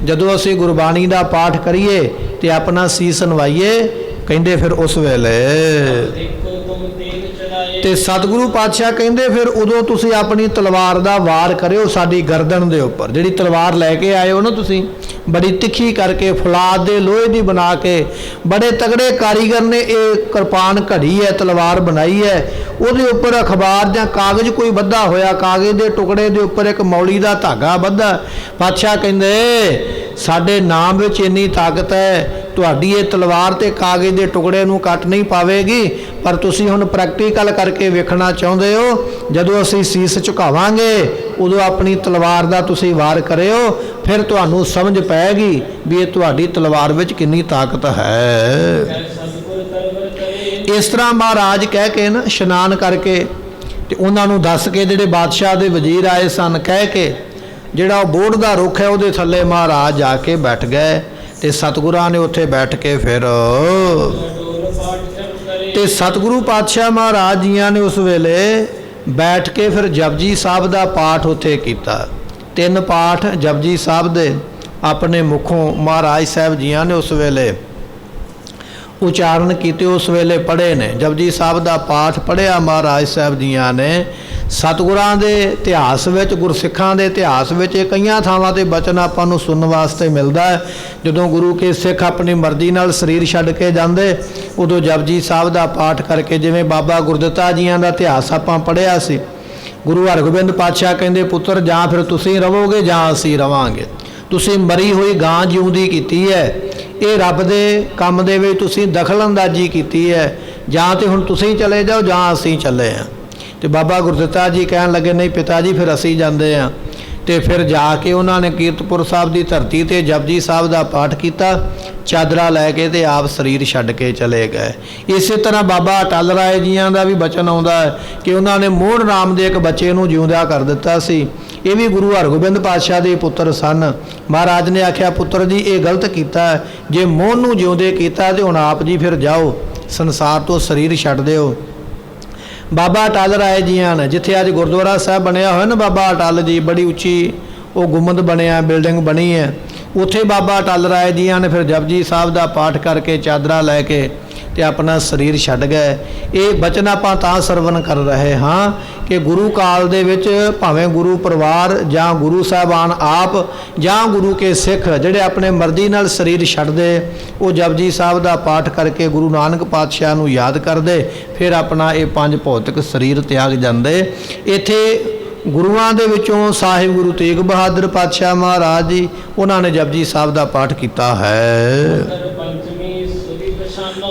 ਜਦੋਂ ਅਸੀਂ ਗੁਰਬਾਣੀ ਦਾ ਪਾਠ ਕਰੀਏ ਤੇ ਆਪਣਾ ਸੀਸ ਨਵਾਈਏ, ਕਹਿੰਦੇ ਫਿਰ ਉਸ ਵੇਲੇ ਤੇ ਸਤਿਗੁਰੂ ਪਾਤਸ਼ਾਹ ਕਹਿੰਦੇ ਫਿਰ ਉਦੋਂ ਤੁਸੀਂ ਆਪਣੀ ਤਲਵਾਰ ਦਾ ਵਾਰ ਕਰਿਓ ਸਾਡੀ ਗਰਦਨ ਦੇ ਉੱਪਰ। ਜਿਹੜੀ ਤਲਵਾਰ ਲੈ ਕੇ ਆਏ ਹੋ ਨਾ ਤੁਸੀਂ, ਬੜੀ ਤਿੱਖੀ ਕਰਕੇ ਫੌਲਾਦ ਦੇ ਲੋਹੇ ਦੀ ਬਣਾ ਕੇ, ਬੜੇ ਤਗੜੇ ਕਾਰੀਗਰ ਨੇ ਇਹ ਕਿਰਪਾਨ ਘੜੀ ਹੈ, ਤਲਵਾਰ ਬਣਾਈ ਹੈ। ਉਹਦੇ ਉੱਪਰ ਅਖਬਾਰ ਜਾਂ ਕਾਗਜ਼ ਕੋਈ ਬੱਧਾ ਹੋਇਆ, ਕਾਗਜ਼ ਦੇ ਟੁਕੜੇ ਦੇ ਉੱਪਰ ਇੱਕ ਮੌਲੀ ਦਾ ਧਾਗਾ ਬੱਧਾ। ਪਾਤਸ਼ਾਹ ਕਹਿੰਦੇ ਸਾਡੇ ਨਾਮ ਵਿੱਚ ਇੰਨੀ ਤਾਕਤ ਹੈ, ਤੁਹਾਡੀ ਇਹ ਤਲਵਾਰ ਤੇ ਕਾਗਜ਼ ਦੇ ਟੁਕੜੇ ਨੂੰ ਕੱਟ ਨਹੀਂ ਪਾਵੇਗੀ। ਪਰ ਤੁਸੀਂ ਹੁਣ ਪ੍ਰੈਕਟੀਕਲ ਕਰਕੇ ਵੇਖਣਾ ਚਾਹੁੰਦੇ ਹੋ, ਜਦੋਂ ਅਸੀਂ ਸੀਸ ਝੁਕਾਵਾਂਗੇ ਉਦੋਂ ਆਪਣੀ ਤਲਵਾਰ ਦਾ ਤੁਸੀਂ ਵਾਰ ਕਰਿਓ, ਫਿਰ ਤੁਹਾਨੂੰ ਸਮਝ ਪਏਗੀ ਵੀ ਇਹ ਤੁਹਾਡੀ ਤਲਵਾਰ ਵਿੱਚ ਕਿੰਨੀ ਤਾਕਤ ਹੈ। ਇਸ ਤਰ੍ਹਾਂ ਮਹਾਰਾਜ ਕਹਿ ਕੇ ਨਾ ਇਸ਼ਨਾਨ ਕਰਕੇ ਤੇ ਉਹਨਾਂ ਨੂੰ ਦੱਸ ਕੇ, ਜਿਹੜੇ ਬਾਦਸ਼ਾਹ ਦੇ ਵਜ਼ੀਰ ਆਏ ਸਨ, ਕਹਿ ਕੇ ਜਿਹੜਾ ਉਹ ਬੋਹੜ ਦਾ ਰੁੱਖ ਹੈ ਉਹਦੇ ਥੱਲੇ ਮਹਾਰਾਜ ਜਾ ਕੇ ਬੈਠ ਗਏ ਤੇ ਸਤਿਗੁਰਾਂ ਨੇ ਉੱਥੇ ਬੈਠ ਕੇ ਫਿਰ ਤੇ ਸਤਿਗੁਰੂ ਪਾਤਸ਼ਾਹ ਮਹਾਰਾਜ ਜੀਆਂ ਨੇ ਉਸ ਵੇਲੇ ਬੈਠ ਕੇ ਫਿਰ ਜਪਜੀ ਸਾਹਿਬ ਦਾ ਪਾਠ ਉੱਥੇ ਕੀਤਾ। 3 ਪਾਠ ਜਪਜੀ ਸਾਹਿਬ ਦੇ ਆਪਣੇ ਮੁਖੋਂ ਮਹਾਰਾਜ ਸਾਹਿਬ ਜੀਆਂ ਨੇ ਉਸ ਵੇਲੇ ਉਚਾਰਨ ਕੀਤੇ, ਉਸ ਵੇਲੇ ਪੜ੍ਹੇ ਨੇ। ਜਪਜੀ ਸਾਹਿਬ ਦਾ ਪਾਠ ਪੜ੍ਹਿਆ ਮਹਾਰਾਜ ਸਾਹਿਬ ਜੀਆਂ ਨੇ। ਸਤਿਗੁਰਾਂ ਦੇ ਇਤਿਹਾਸ ਵਿੱਚ, ਗੁਰਸਿੱਖਾਂ ਦੇ ਇਤਿਹਾਸ ਵਿੱਚ ਇਹ ਕਈਆਂ ਥਾਵਾਂ 'ਤੇ ਬਚਨ ਆਪਾਂ ਨੂੰ ਸੁਣਨ ਵਾਸਤੇ ਮਿਲਦਾ ਹੈ। ਜਦੋਂ ਗੁਰੂ ਕੇ ਸਿੱਖ ਆਪਣੀ ਮਰਜ਼ੀ ਨਾਲ ਸਰੀਰ ਛੱਡ ਕੇ ਜਾਂਦੇ ਉਦੋਂ ਜਪਜੀ ਸਾਹਿਬ ਦਾ ਪਾਠ ਕਰਕੇ, ਜਿਵੇਂ ਬਾਬਾ ਗੁਰਦਿੱਤਾ ਜੀਆਂ ਦਾ ਇਤਿਹਾਸ ਆਪਾਂ ਪੜ੍ਹਿਆ ਸੀ, ਗੁਰੂ ਹਰਗੋਬਿੰਦ ਪਾਤਸ਼ਾਹ ਕਹਿੰਦੇ ਪੁੱਤਰ ਜਾਂ ਫਿਰ ਤੁਸੀਂ ਰਹੋਗੇ ਜਾਂ ਅਸੀਂ ਰਵਾਂਗੇ। ਤੁਸੀਂ ਮਰੀ ਹੋਈ ਗਾਂ ਜਿਉਂਦੀ ਕੀਤੀ ਹੈ, ਇਹ ਰੱਬ ਦੇ ਕੰਮ ਦੇ ਵਿੱਚ ਤੁਸੀਂ ਦਖਲਅੰਦਾਜ਼ੀ ਕੀਤੀ ਹੈ, ਜਾਂ ਤੇ ਹੁਣ ਤੁਸੀਂ ਚਲੇ ਜਾਓ ਜਾਂ ਅਸੀਂ ਚੱਲੇ ਹਾਂ। ਤੇ ਬਾਬਾ ਗੁਰਦਿੱਤਾ ਜੀ ਕਹਿਣ ਲੱਗੇ ਨਹੀਂ ਪਿਤਾ ਜੀ ਫਿਰ ਅਸੀਂ ਜਾਂਦੇ ਹਾਂ। ਤੇ ਫਿਰ ਜਾ ਕੇ ਉਹਨਾਂ ਨੇ ਕੀਰਤਪੁਰ ਸਾਹਿਬ ਦੀ ਧਰਤੀ ਤੇ ਜਪਜੀ ਸਾਹਿਬ ਦਾ ਪਾਠ ਕੀਤਾ, ਚਾਦਰਾ ਲੈ ਕੇ ਤੇ ਆਪ ਸਰੀਰ ਛੱਡ ਕੇ ਚਲੇ ਗਏ। ਇਸੇ ਤਰ੍ਹਾਂ ਬਾਬਾ ਅਟਲ ਰਾਏ ਜੀਆਂ ਦਾ ਵੀ ਬਚਨ ਆਉਂਦਾ ਹੈ ਕਿ ਉਹਨਾਂ ਨੇ ਮੋਹਨ ਰਾਮ ਦੇ ਇੱਕ ਬੱਚੇ ਨੂੰ ਜਿਉਂਦਾ ਕਰ ਦਿੱਤਾ ਸੀ। ਇਹ ਵੀ ਗੁਰੂ ਹਰਗੋਬਿੰਦ ਪਾਤਸ਼ਾਹ ਦੇ ਪੁੱਤਰ ਸਨ। ਮਹਾਰਾਜ ਨੇ ਆਖਿਆ ਪੁੱਤਰ ਜੀ ਇਹ ਗਲਤ ਕੀਤਾ, ਜੇ ਮੋਹਨ ਨੂੰ ਜਿਉਂਦੇ ਕੀਤਾ ਤੇ ਹੁਣ ਆਪ ਜੀ ਫਿਰ ਜਾਓ ਸੰਸਾਰ ਤੋਂ ਸਰੀਰ ਛੱਡ ਦਿਓ। ਬਾਬਾ ਅਟਲ ਰਾਏ ਜੀਆਂ ਨੇ, ਜਿੱਥੇ ਅੱਜ ਗੁਰਦੁਆਰਾ ਸਾਹਿਬ ਬਣਿਆ ਹੋਇਆ ਨਾ ਬਾਬਾ ਅਟਲ ਜੀ, ਬੜੀ ਉੱਚੀ ਉਹ ਗੁੰਮਦ ਬਣਿਆ, ਬਿਲਡਿੰਗ ਬਣੀ ਹੈ, ਉੱਥੇ ਬਾਬਾ ਅਟਲ ਰਾਏ ਜੀਆਂ ਨੇ ਫਿਰ ਜਪਜੀ ਸਾਹਿਬ ਦਾ ਪਾਠ ਕਰਕੇ ਚਾਦਰਾ ਲੈ ਕੇ ਤੇ ਆਪਣਾ ਸਰੀਰ ਛੱਡ ਗਏ। ਇਹ ਬਚਨ ਆਪਾਂ ਤਾਂ ਸਰਵਨ ਕਰ ਰਹੇ ਹਾਂ ਕਿ ਗੁਰੂ ਕਾਲ ਦੇ ਵਿੱਚ ਭਾਵੇਂ ਗੁਰੂ ਪਰਿਵਾਰ ਜਾਂ ਗੁਰੂ ਸਾਹਿਬਾਨ ਆਪ ਜਾਂ ਗੁਰੂ ਕੇ ਸਿੱਖ ਜਿਹੜੇ ਆਪਣੇ ਮਰਜ਼ੀ ਨਾਲ ਸਰੀਰ ਛੱਡਦੇ, ਉਹ ਜਪਜੀ ਸਾਹਿਬ ਦਾ ਪਾਠ ਕਰਕੇ ਗੁਰੂ ਨਾਨਕ ਪਾਤਸ਼ਾਹ ਨੂੰ ਯਾਦ ਕਰਦੇ, ਫਿਰ ਆਪਣਾ ਇਹ 5 ਭੌਤਿਕ ਸਰੀਰ ਤਿਆਗ ਜਾਂਦੇ। ਇੱਥੇ ਗੁਰੂਆਂ ਦੇ ਵਿੱਚੋਂ ਸਾਹਿਬ ਗੁਰੂ ਤੇਗ ਬਹਾਦਰ ਪਾਤਸ਼ਾਹ ਮਹਾਰਾਜ ਜੀ, ਉਹਨਾਂ ਨੇ ਜਪਜੀ ਸਾਹਿਬ ਦਾ ਪਾਠ ਕੀਤਾ ਹੈ।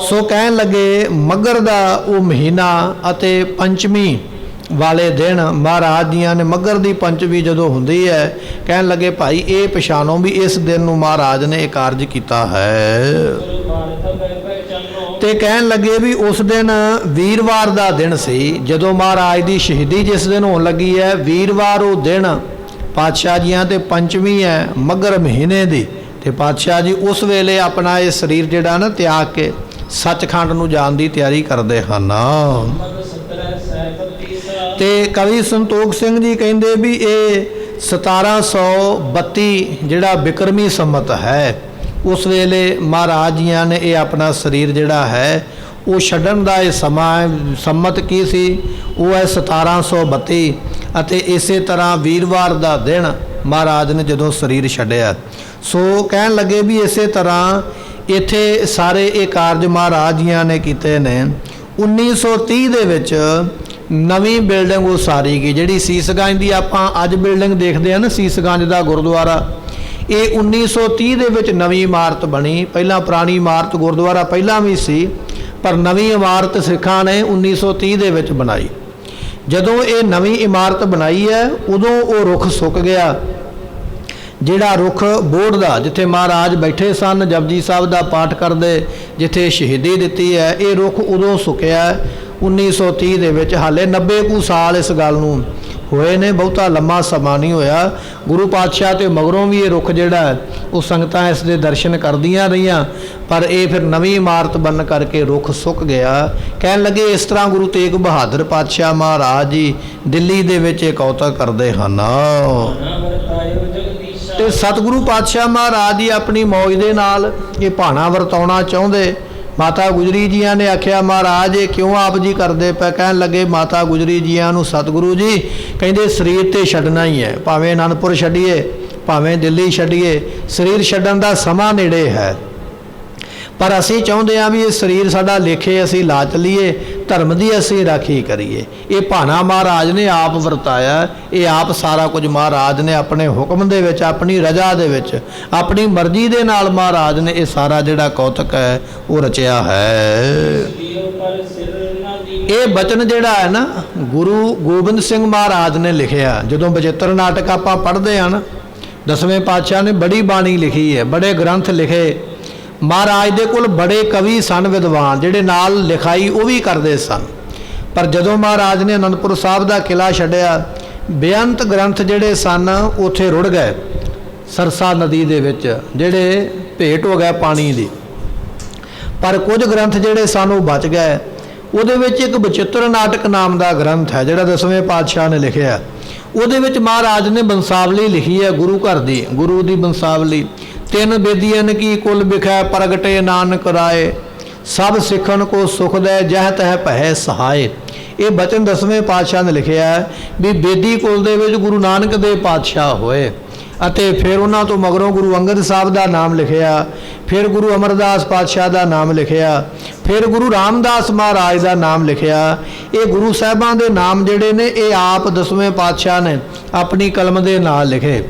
ਸੋ ਕਹਿਣ ਲੱਗੇ ਮੱਘਰ ਦਾ ਉਹ ਮਹੀਨਾ ਅਤੇ ਪੰਚਮੀ ਵਾਲੇ ਦਿਨ ਮਹਾਰਾਜ ਜੀਆਂ ਨੇ, ਮੱਘਰ ਦੀ ਪੰਚਮੀ ਜਦੋਂ ਹੁੰਦੀ ਹੈ, ਕਹਿਣ ਲੱਗੇ ਭਾਈ ਇਹ ਪਛਾਣੋ ਵੀ ਇਸ ਦਿਨ ਨੂੰ ਮਹਾਰਾਜ ਨੇ ਇਹ ਕਾਰਜ ਕੀਤਾ ਹੈ। ਤੇ ਕਹਿਣ ਲੱਗੇ ਵੀ ਉਸ ਦਿਨ ਵੀਰਵਾਰ ਦਾ ਦਿਨ ਸੀ, ਜਦੋਂ ਮਹਾਰਾਜ ਦੀ ਸ਼ਹੀਦੀ ਜਿਸ ਦਿਨ ਹੋਣ ਲੱਗੀ ਹੈ, ਵੀਰਵਾਰ ਉਹ ਦਿਨ ਪਾਤਸ਼ਾਹ ਜੀਆਂ ਤੇ ਪੰਚਮੀ ਹੈ ਮੱਘਰ ਮਹੀਨੇ ਦੀ। ਤੇ ਪਾਤਸ਼ਾਹ ਜੀ ਉਸ ਵੇਲੇ ਆਪਣਾ ਇਹ ਸਰੀਰ ਜਿਹੜਾ ਨਾ ਤਿਆਗ ਕੇ ਸੱਚਖੰਡ ਨੂੰ ਜਾਣ ਦੀ ਤਿਆਰੀ ਕਰਦੇ ਹਨ। ਤੇ ਕਵੀ ਸੰਤੋਖ ਸਿੰਘ ਜੀ ਕਹਿੰਦੇ ਵੀ ਇਹ 1732 ਜਿਹੜਾ ਬਿਕਰਮੀ ਸੰਮਤ ਹੈ, ਉਸ ਵੇਲੇ ਮਹਾਰਾਜ ਜੀਆਂ ਨੇ ਇਹ ਆਪਣਾ ਸਰੀਰ ਜਿਹੜਾ ਹੈ ਉਹ ਛੱਡਣ ਦਾ ਇਹ ਸਮਾਂ, ਸੰਮਤ ਕੀ ਸੀ, ਉਹ ਹੈ 1732। ਅਤੇ ਇਸੇ ਤਰ੍ਹਾਂ ਵੀਰਵਾਰ ਦਾ ਦਿਨ ਮਹਾਰਾਜ ਨੇ ਜਦੋਂ ਸਰੀਰ ਛੱਡਿਆ। ਸੋ ਕਹਿਣ ਲੱਗੇ ਵੀ ਇਸੇ ਤਰ੍ਹਾਂ ਇੱਥੇ ਸਾਰੇ ਇਹ ਕਾਰਜ ਮਹਾਰਾਜ ਜੀਆਂ ਨੇ ਕੀਤੇ ਨੇ। 1930 ਦੇ ਵਿੱਚ ਨਵੀਂ ਬਿਲਡਿੰਗ ਉਸਾਰੀ ਗਈ, ਜਿਹੜੀ ਸੀਸਗੰਜ ਦੀ ਆਪਾਂ ਅੱਜ ਬਿਲਡਿੰਗ ਦੇਖਦੇ ਹਾਂ ਨਾ, ਸੀਸਗੰਜ ਦਾ ਗੁਰਦੁਆਰਾ, ਇਹ 1930 ਦੇ ਵਿੱਚ ਨਵੀਂ ਇਮਾਰਤ ਬਣੀ। ਪਹਿਲਾਂ ਪੁਰਾਣੀ ਇਮਾਰਤ ਗੁਰਦੁਆਰਾ ਪਹਿਲਾਂ ਵੀ ਸੀ, ਪਰ ਨਵੀਂ ਇਮਾਰਤ ਸਿੱਖਾਂ ਨੇ 1930 ਦੇ ਵਿੱਚ ਬਣਾਈ। ਜਦੋਂ ਇਹ ਨਵੀਂ ਇਮਾਰਤ ਬਣਾਈ ਹੈ ਉਦੋਂ ਉਹ ਰੁੱਖ ਸੁੱਕ ਗਿਆ, ਜਿਹੜਾ ਰੁੱਖ ਬੋਹੜ ਦਾ, ਜਿੱਥੇ ਮਹਾਰਾਜ ਬੈਠੇ ਸਨ ਜਪਜੀ ਸਾਹਿਬ ਦਾ ਪਾਠ ਕਰਦੇ, ਜਿੱਥੇ ਸ਼ਹੀਦੀ ਦਿੱਤੀ ਹੈ, ਇਹ ਰੁੱਖ ਉਦੋਂ ਸੁੱਕਿਆ 1930 ਦੇ ਵਿੱਚ। ਹਾਲੇ 90 ਕੁ ਸਾਲ ਇਸ ਗੱਲ ਨੂੰ ਹੋਏ ਨੇ, ਬਹੁਤਾ ਲੰਮਾ ਸਮਾਂ ਨਹੀਂ ਹੋਇਆ। ਗੁਰੂ ਪਾਤਸ਼ਾਹ ਤੇ ਮਗਰੋਂ ਵੀ ਇਹ ਰੁੱਖ ਜਿਹੜਾ ਉਹ ਸੰਗਤਾਂ ਇਸ ਦੇ ਦਰਸ਼ਨ ਕਰਦੀਆਂ ਰਹੀਆਂ, ਪਰ ਇਹ ਫਿਰ ਨਵੀਂ ਇਮਾਰਤ ਬਣਨ ਕਰਕੇ ਰੁੱਖ ਸੁੱਕ ਗਿਆ। ਕਹਿਣ ਲੱਗੇ ਇਸ ਤਰ੍ਹਾਂ ਗੁਰੂ ਤੇਗ ਬਹਾਦਰ ਪਾਤਸ਼ਾਹ ਮਹਾਰਾਜ ਜੀ ਦਿੱਲੀ ਦੇ ਵਿੱਚ ਇਹ ਕੌਤਕ ਕਰਦੇ ਹਨ। ਤੇ ਸਤਿਗੁਰੂ ਪਾਤਸ਼ਾਹ ਮਹਾਰਾਜ ਜੀ ਆਪਣੀ ਮੌਜ ਦੇ ਨਾਲ ਇਹ ਭਾਣਾ ਵਰਤਾਉਣਾ ਚਾਹੁੰਦੇ। ਮਾਤਾ ਗੁਜਰੀ ਜੀਆਂ ਨੇ ਆਖਿਆ ਮਹਾਰਾਜ ਇਹ ਕਿਉਂ ਆਪ ਜੀ ਕਰਦੇ ਪਏ? ਕਹਿਣ ਲੱਗੇ ਮਾਤਾ ਗੁਜਰੀ ਜੀਆਂ ਨੂੰ ਸਤਿਗੁਰੂ ਜੀ ਕਹਿੰਦੇ ਸਰੀਰ ਤੇ ਛੱਡਣਾ ਹੀ ਹੈ, ਭਾਵੇਂ ਅਨੰਦਪੁਰ ਛੱਡੀਏ ਭਾਵੇਂ ਦਿੱਲੀ ਛੱਡੀਏ, ਸਰੀਰ ਛੱਡਣ ਦਾ ਸਮਾਂ ਨੇੜੇ ਹੈ। ਪਰ ਅਸੀਂ ਚਾਹੁੰਦੇ ਹਾਂ ਵੀ ਇਹ ਸਰੀਰ ਸਾਡਾ ਲੇਖੇ ਅਸੀਂ ਲਾ ਚਲੀਏ, ਧਰਮ ਦੀ ਅਸੀਂ ਰਾਖੀ ਕਰੀਏ। ਇਹ ਭਾਣਾ ਮਹਾਰਾਜ ਨੇ ਆਪ ਵਰਤਾਇਆ, ਇਹ ਆਪ ਸਾਰਾ ਕੁਝ ਮਹਾਰਾਜ ਨੇ ਆਪਣੇ ਹੁਕਮ ਦੇ ਵਿੱਚ, ਆਪਣੀ ਰਜ਼ਾ ਦੇ ਵਿੱਚ, ਆਪਣੀ ਮਰਜ਼ੀ ਦੇ ਨਾਲ ਮਹਾਰਾਜ ਨੇ ਇਹ ਸਾਰਾ ਜਿਹੜਾ ਕੌਤਕ ਹੈ ਉਹ ਰਚਿਆ ਹੈ। ਇਹ ਬਚਨ ਜਿਹੜਾ ਹੈ ਨਾ ਗੁਰੂ ਗੋਬਿੰਦ ਸਿੰਘ ਮਹਾਰਾਜ ਨੇ ਲਿਖਿਆ। ਜਦੋਂ ਬਚਿੱਤਰ ਨਾਟਕ ਆਪਾਂ ਪੜ੍ਹਦੇ ਹਾਂ ਨਾ, 10ਵੇਂ ਪਾਤਸ਼ਾਹ ਨੇ ਬੜੀ ਬਾਣੀ ਲਿਖੀ ਹੈ, ਬੜੇ ਗ੍ਰੰਥ ਲਿਖੇ। ਮਹਾਰਾਜ ਦੇ ਕੋਲ ਬੜੇ ਕਵੀ ਸਨ, ਵਿਦਵਾਨ, ਜਿਹੜੇ ਨਾਲ ਲਿਖਾਈ ਉਹ ਵੀ ਕਰਦੇ ਸਨ। ਪਰ ਜਦੋਂ ਮਹਾਰਾਜ ਨੇ ਅਨੰਦਪੁਰ ਸਾਹਿਬ ਦਾ ਕਿਲਾ ਛੱਡਿਆ, ਬੇਅੰਤ ਗ੍ਰੰਥ ਜਿਹੜੇ ਸਨ ਉੱਥੇ ਰੁੜ ਗਏ ਸਰਸਾ ਨਦੀ ਦੇ ਵਿੱਚ, ਜਿਹੜੇ ਭੇਟ ਹੋ ਗਏ ਪਾਣੀ ਦੀ। ਪਰ ਕੁਝ ਗ੍ਰੰਥ ਜਿਹੜੇ ਸਨ ਉਹ ਬਚ ਗਏ। ਉਹਦੇ ਵਿੱਚ ਇੱਕ ਬਚਿੱਤਰ ਨਾਟਕ ਨਾਮ ਦਾ ਗ੍ਰੰਥ ਹੈ ਜਿਹੜਾ 10ਵੇਂ ਪਾਤਸ਼ਾਹ ਨੇ ਲਿਖਿਆ। ਉਹਦੇ ਵਿੱਚ ਮਹਾਰਾਜ ਨੇ ਬੰਸਾਵਲੀ ਲਿਖੀ ਹੈ ਗੁਰੂ ਘਰ ਦੀ, ਗੁਰੂ ਦੀ ਬੰਸਾਵਲੀ। ਤਿੰਨ ਬੇਦੀਨ ਕੀ ਕੁਲ ਬਿਖੈ ਪ੍ਰਗਟੇ ਨਾਨਕ ਰਾਏ, ਸਭ ਸਿੱਖਣ ਕੋ ਸੁਖ ਦੇ ਜਹ ਤਹ ਭੈ ਸਹਾਏ। ਇਹ ਬਚਨ 10ਵੇਂ ਪਾਤਸ਼ਾਹ ਨੇ ਲਿਖਿਆ ਵੀ ਬੇਦੀ ਕੁਲ ਦੇ ਵਿੱਚ ਗੁਰੂ ਨਾਨਕ ਦੇਵ ਪਾਤਸ਼ਾਹ ਹੋਏ, ਅਤੇ ਫਿਰ ਉਹਨਾਂ ਤੋਂ ਮਗਰੋਂ ਗੁਰੂ ਅੰਗਦ ਸਾਹਿਬ ਦਾ ਨਾਮ ਲਿਖਿਆ, ਫਿਰ ਗੁਰੂ ਅਮਰਦਾਸ ਪਾਤਸ਼ਾਹ ਦਾ ਨਾਮ ਲਿਖਿਆ, ਫਿਰ ਗੁਰੂ ਰਾਮਦਾਸ ਮਹਾਰਾਜ ਦਾ ਨਾਮ ਲਿਖਿਆ। ਇਹ ਗੁਰੂ ਸਾਹਿਬਾਂ ਦੇ ਨਾਮ ਜਿਹੜੇ ਨੇ ਇਹ ਆਪ 10ਵੇਂ ਪਾਤਸ਼ਾਹ ਨੇ ਆਪਣੀ ਕਲਮ ਦੇ ਨਾਲ ਲਿਖੇ।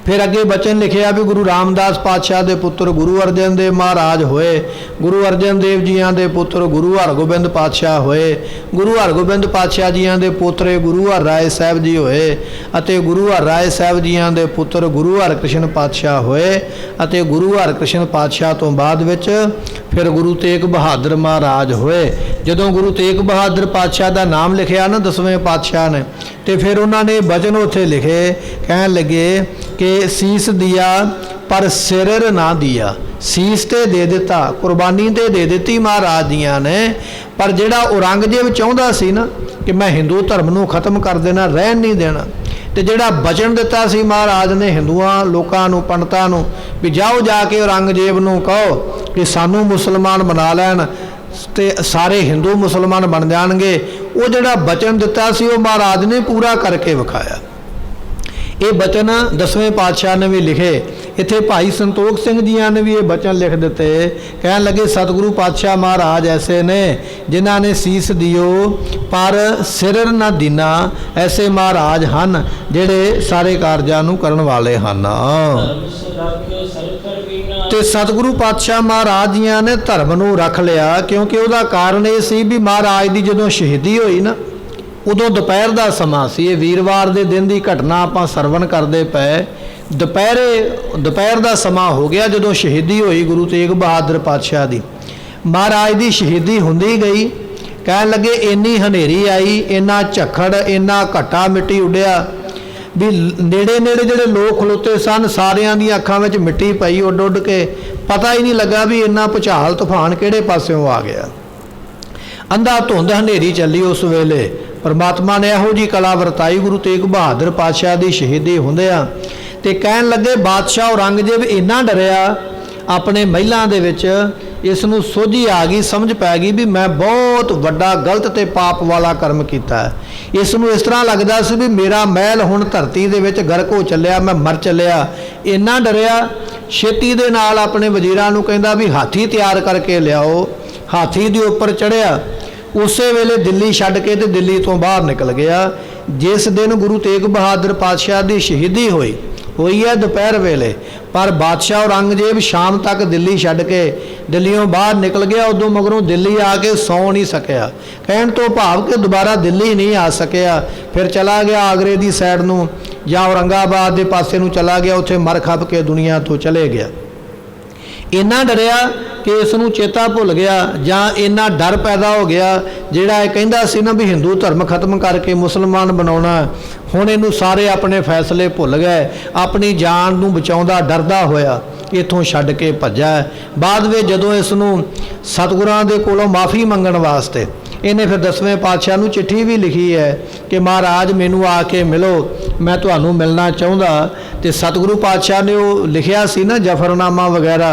ਫਿਰ ਅੱਗੇ ਬਚਨ ਲਿਖਿਆ ਵੀ ਗੁਰੂ ਰਾਮਦਾਸ ਪਾਤਸ਼ਾਹ ਦੇ ਪੁੱਤਰ ਗੁਰੂ ਅਰਜਨ ਦੇਵ ਮਹਾਰਾਜ ਹੋਏ, ਗੁਰੂ ਅਰਜਨ ਦੇਵ ਜੀਆਂ ਦੇ ਪੁੱਤਰ ਗੁਰੂ ਹਰਗੋਬਿੰਦ ਪਾਤਸ਼ਾਹ ਹੋਏ, ਗੁਰੂ ਹਰਗੋਬਿੰਦ ਪਾਤਸ਼ਾਹ ਜੀਆਂ ਦੇ ਪੋਤਰੇ ਗੁਰੂ ਹਰਰਾਏ ਸਾਹਿਬ ਜੀ ਹੋਏ, ਅਤੇ ਗੁਰੂ ਹਰਰਾਏ ਸਾਹਿਬ ਜੀਆਂ ਦੇ ਪੁੱਤਰ ਗੁਰੂ ਹਰਕ੍ਰਿਸ਼ਨ ਪਾਤਸ਼ਾਹ ਹੋਏ, ਅਤੇ ਗੁਰੂ ਹਰਕ੍ਰਿਸ਼ਨ ਪਾਤਸ਼ਾਹ ਤੋਂ ਬਾਅਦ ਵਿੱਚ ਫਿਰ ਗੁਰੂ ਤੇਗ ਬਹਾਦਰ ਮਹਾਰਾਜ ਹੋਏ। ਜਦੋਂ ਗੁਰੂ ਤੇਗ ਬਹਾਦਰ ਪਾਤਸ਼ਾਹ ਦਾ ਨਾਮ ਲਿਖਿਆ ਨਾ 10ਵੇਂ ਪਾਤਸ਼ਾਹ ਨੇ, ਤੇ ਫਿਰ ਉਹਨਾਂ ਨੇ ਬਚਨ ਉੱਥੇ ਲਿਖੇ, ਕਹਿਣ ਲੱਗੇ ਕਿ ਸੀਸ ਦਿਆ ਪਰ ਸਿਰ ਨਾ ਦਿਆ। ਸੀਸ ਤੇ ਦੇ ਦਿੱਤਾ, ਕੁਰਬਾਨੀ ਤੇ ਦੇ ਦਿੱਤੀ ਮਹਾਰਾਜ ਜੀਆਂ ਨੇ, ਪਰ ਜਿਹੜਾ ਔਰੰਗਜ਼ੇਬ ਚਾਹੁੰਦਾ ਸੀ ਨਾ ਕਿ ਮੈਂ ਹਿੰਦੂ ਧਰਮ ਨੂੰ ਖਤਮ ਕਰ ਦੇਣਾ, ਰਹਿਣ ਨਹੀਂ ਦੇਣਾ, ਤੇ ਜਿਹੜਾ ਬਚਨ ਦਿੱਤਾ ਸੀ ਮਹਾਰਾਜ ਨੇ ਹਿੰਦੂਆਂ ਲੋਕਾਂ ਨੂੰ, ਪੰਡਤਾਂ ਨੂੰ, ਵੀ ਜਾਓ ਜਾ ਕੇ ਔਰੰਗਜ਼ੇਬ ਨੂੰ ਕਹੋ ਕਿ ਸਾਨੂੰ ਮੁਸਲਮਾਨ ਬਣਾ ਲੈਣ ਤੇ ਸਾਰੇ ਹਿੰਦੂ ਮੁਸਲਮਾਨ ਬਣ ਜਾਣਗੇ। ਉਹ ਜਿਹੜਾ ਬਚਨ ਦਿੱਤਾ ਸੀ ਉਹ ਮਹਾਰਾਜ ਨੇ ਪੂਰਾ ਕਰਕੇ ਵਿਖਾਇਆ। ਇਹ ਬਚਨ 10ਵੇਂ ਪਾਤਸ਼ਾਹ ਨੇ ਵੀ ਲਿਖੇ। ਇੱਥੇ ਭਾਈ ਸੰਤੋਖ ਸਿੰਘ ਜੀਆਂ ਨੇ ਵੀ ਇਹ ਬਚਨ ਲਿਖ ਦਿੱਤੇ, ਕਹਿਣ ਲੱਗੇ ਸਤਿਗੁਰੂ ਪਾਤਸ਼ਾਹ ਮਹਾਰਾਜ ਐਸੇ ਨੇ ਜਿਨ੍ਹਾਂ ਨੇ ਸੀਸ ਦਿਓ ਪਰ ਸਿਰ ਨਾ ਦੀਨਾ। ਐਸੇ ਮਹਾਰਾਜ ਹਨ ਜਿਹੜੇ ਸਾਰੇ ਕਾਰਜਾਂ ਨੂੰ ਕਰਨ ਵਾਲੇ ਹਨ। ਤੇ ਸਤਿਗੁਰੂ ਪਾਤਸ਼ਾਹ ਮਹਾਰਾਜ ਜੀਆਂ ਨੇ ਧਰਮ ਨੂੰ ਰੱਖ ਲਿਆ, ਕਿਉਂਕਿ ਉਹਦਾ ਕਾਰਨ ਇਹ ਸੀ ਵੀ ਮਹਾਰਾਜ ਦੀ ਜਦੋਂ ਸ਼ਹੀਦੀ ਹੋਈ ਨਾ ਉਦੋਂ ਦੁਪਹਿਰ ਦਾ ਸਮਾਂ ਸੀ। ਇਹ ਵੀਰਵਾਰ ਦੇ ਦਿਨ ਦੀ ਘਟਨਾ ਆਪਾਂ ਸਰਵਣ ਕਰਦੇ ਪਏ। ਦੁਪਹਿਰ ਦਾ ਸਮਾਂ ਹੋ ਗਿਆ ਜਦੋਂ ਸ਼ਹੀਦੀ ਹੋਈ ਗੁਰੂ ਤੇਗ ਬਹਾਦਰ ਪਾਤਸ਼ਾਹ ਦੀ। ਮਹਾਰਾਜ ਦੀ ਸ਼ਹੀਦੀ ਹੁੰਦੀ ਗਈ, ਕਹਿਣ ਲੱਗੇ ਇੰਨੀ ਹਨੇਰੀ ਆਈ, ਇੰਨਾ ਝੱਖੜ, ਇੰਨਾ ਘੱਟਾ ਮਿੱਟੀ ਉੱਡਿਆ ਵੀ ਨੇੜੇ ਨੇੜੇ ਜਿਹੜੇ ਲੋਕ ਖਲੋਤੇ ਸਨ ਸਾਰਿਆਂ ਦੀਆਂ ਅੱਖਾਂ ਵਿੱਚ ਮਿੱਟੀ ਪਈ ਉੱਡ ਉੱਡ ਕੇ। ਪਤਾ ਹੀ ਨਹੀਂ ਲੱਗਾ ਵੀ ਇੰਨਾ ਭੁਚਾਲ ਤੂਫਾਨ ਕਿਹੜੇ ਪਾਸਿਓਂ ਆ ਗਿਆ। ਅੰਧਾ ਧੁੰਦ ਹਨੇਰੀ ਚੱਲੀ ਉਸ ਵੇਲੇ। ਪਰਮਾਤਮਾ ਨੇ ਇਹੋ ਜਿਹੀ ਕਲਾ ਵਰਤਾਈ ਗੁਰੂ ਤੇਗ ਬਹਾਦਰ ਪਾਤਸ਼ਾਹ ਦੀ ਸ਼ਹੀਦੀ ਹੁੰਦਿਆਂ। ਤੇ ਕਹਿਣ ਲੱਗੇ ਬਾਦਸ਼ਾਹ ਔਰੰਗਜ਼ੇਬ ਇੰਨਾ ਡਰਿਆ ਆਪਣੇ ਮਹਿਲਾਂ ਦੇ ਵਿੱਚ, ਇਸ ਨੂੰ ਸੋਝੀ ਆ ਗਈ, ਸਮਝ ਪੈ ਗਈ ਵੀ ਮੈਂ ਬਹੁਤ ਵੱਡਾ ਗਲਤ ਤੇ ਪਾਪ ਵਾਲਾ ਕਰਮ ਕੀਤਾ ਹੈ। ਇਸ ਨੂੰ ਇਸ ਤਰ੍ਹਾਂ ਲੱਗਦਾ ਸੀ ਵੀ ਮੇਰਾ ਮਹਿਲ ਹੁਣ ਧਰਤੀ ਦੇ ਵਿੱਚ ਗਰਕ ਹੋ ਚੱਲਿਆ, ਮੈਂ ਮਰ ਚੱਲਿਆ। ਇੰਨਾ ਡਰਿਆ, ਛੇਤੀ ਦੇ ਨਾਲ ਆਪਣੇ ਵਜ਼ੀਰਾਂ ਨੂੰ ਕਹਿੰਦਾ ਵੀ ਹਾਥੀ ਤਿਆਰ ਕਰਕੇ ਲਿਆਓ। ਹਾਥੀ ਦੇ ਉੱਪਰ ਚੜ੍ਹਿਆ, ਉਸੇ ਵੇਲੇ ਦਿੱਲੀ ਛੱਡ ਕੇ ਤੇ ਦਿੱਲੀ ਤੋਂ ਬਾਹਰ ਨਿਕਲ ਗਿਆ। ਜਿਸ ਦਿਨ ਗੁਰੂ ਤੇਗ ਬਹਾਦਰ ਪਾਤਸ਼ਾਹ ਦੀ ਸ਼ਹੀਦੀ ਹੋਈ हुई है दोपहर वेले। पर बादशाह औरंगजेब शाम तक दिल्ली छड्ड के दिल्लियों बाहर निकल गया। उदों मगरों दिल्ली आके सौ नहीं सकिया। कहण तो भाव कि दोबारा दिल्ली नहीं आ सकिया। फिर चला गया आगरे की साइड नूं जां औरंगाबाद के पासे नूं चला गया। उत्थे मर खप के दुनिया तो चले गया। इन्ना डरिया कि इसनूं चेता भुल गया जां इन्ना डर पैदा हो गया जिहड़ा ये कहंदा सी ना भी हिंदू धर्म खत्म करके मुसलमान बनाउणा। हुण इहनूं सारे अपने फैसले भुल गए। अपनी जान नूं बचाउंदा डरदा होया इत्थों छड्ड के भज्जा। बाद में जदों इसनूं सतगुरां दे कोलों माफ़ी मंगण वास्ते इन्हें फिर 10वें पातशाह नूं चिट्ठी भी लिखी है कि महाराज मैनू आके मिलो, मैं तुहानूं मिलना चाहुंदा। तो सतगुरु पातशाह ने वो लिखिया सी ना जफरनामा वगैरह।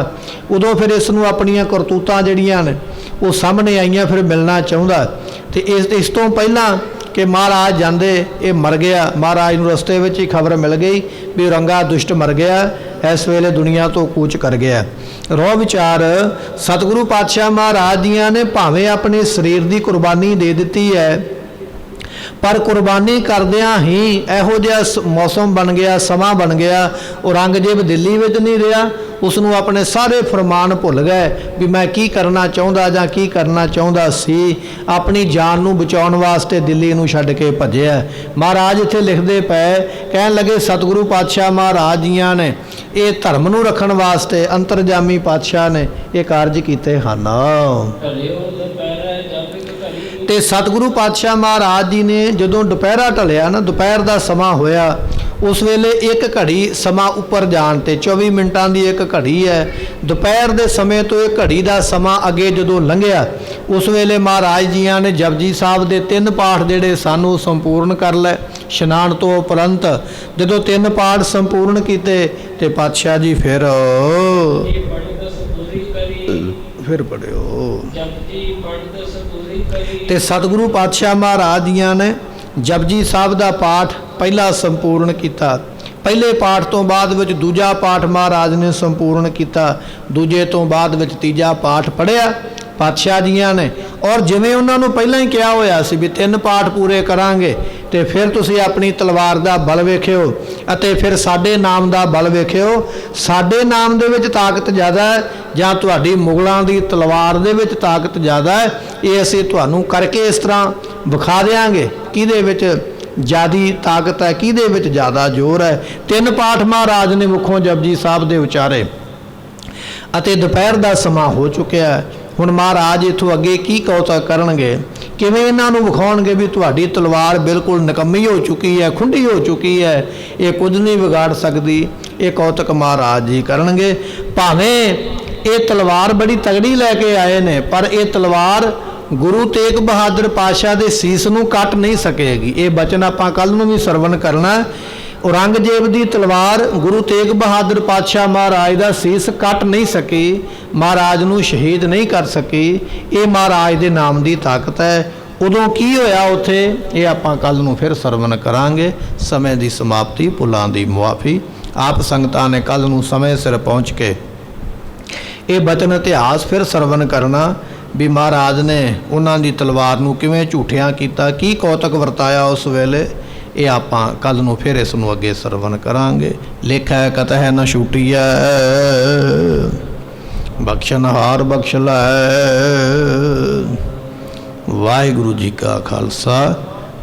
उदों फिर इसनूं अपनियां करतूतां जिहड़ियां ने वो सामने आईयां, फिर मिलना चाहुंदा। तो इस तो पहला कि महाराज जांदे ये मर गया। महाराज नूं रस्ते विच ही खबर मिल गई भी औरंगा दुष्ट मर गया, इस वेले दुनिया तो कूच कर गया। रोह विचार सतगुरु पातशाह महाराज दियां ने भावें अपने शरीर की कुर्बानी दे दी है, पर कुर्बानी करदियां ही इहो जिहा मौसम बन गया, समा बन गया। औरंगजेब दिल्ली विच नहीं रहा, उसनूं अपने सारे फरमान भुल गए भी मैं की करना चाहुंदा जां की करना चाहुंदा सी। अपनी जान नूं बचाउण वास्ते दिल्ली नूं छड्ड के भज्जिया। महाराज इत्थे लिखदे पए कहण लगे सतगुरु पातशाह महाराज जियां ने ये धर्म नूं रखण वास्ते अंतरजामी पातशाह ने ये कारज कीते हन। ते सतगुरु पातशाह महाराज जी ने जदों दुपहरा ढलिया ना, दोपहर का समा होया, उस वेले एक घड़ी समा उपर जाण ते 24 मिनटां की एक घड़ी है। दोपहर के समय तो एक घड़ी का समा अगे जदों लंघिया, उस वेले महाराज जियां ने जपजी साहब के 3 पाठ जिहड़े सन संपूर्ण कर लै। इशनान तो उपरंत जदों 3 पाठ संपूर्ण कीते ते पातशाह जी फिर पढ़ियो ते सतगुरु पातशाह महाराज जियां ने जपजी साहब का पाठ पहला संपूर्ण किया। पहले पाठ तो बाद विच दूजा पाठ महाराज ने संपूर्ण किया। दूजे तो बाद विच तीजा पाठ पढ़िया पातशाह जियां ने। और जिवें उन्होंने पहला ही कहा होया सी भी 3 पाठ पूरे करांगे तो फिर तुसी अपनी तलवार का बल वेखियो अते फिर साडे नाम का बल वेखियो। साडे नाम दे विच ताकत ज़्यादा है जां तुहाडी मुगलों की तलवार दे विच ताकत ज़्यादा है, ये असीं तुहानूं करके इस तरह विखा देंगे किहदे विच ज़्यादी ताकत है, किहदे विच ज़्यादा जोर है। 3 पाठ महाराज ने मुखों जपजी साहब दे उचारे अते दोपहर का समा हो चुकिया है। हुण महाराज इथों अगे की कौतक करनगे, किवें इन्हां नूं विखाउणगे भी तुहाडी तलवार बिल्कुल निकम्मी हो चुकी है, खुंडी हो चुकी है, ये कुछ नहीं बिगाड़ सकती। ये कौतक महाराज जी करनगे। भावें ये तलवार बड़ी तगड़ी लैके आए ने, पर यह तलवार गुरु तेग बहादुर पातशाह दे सीस नूं कट नहीं सकेगी। ये बचन आपां कल नूं भी सरवण करना। औरंगजेब की तलवार गुरु तेग बहादुर पातशाह महाराज का सीस कट नहीं सकी, महाराज नूं शहीद नहीं कर सकी। ये महाराज के नाम की ताकत है। उदों की होया उत्थे ये आपां कल नूं फिर सरवण करांगे। समय की समाप्ति, भुलां दी मुआफ़ी। आप संगतां ने कल नूं समय सिर पहुँच के ये बचन इतिहास फिर सरवण करना भी महाराज ने उन्हां दी तलवार नूं किवें झूठियां कीता, की कौतक वरताया उस वेले। ये आपां कल नूं फिर इस नूं अगे सरवण करांगे। लेखा कतह न छूटीਐ, बख्शनहार बख्श लै। वाहिगुरू जी का खालसा,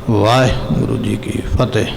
वाहिगुरू जी की फतेह।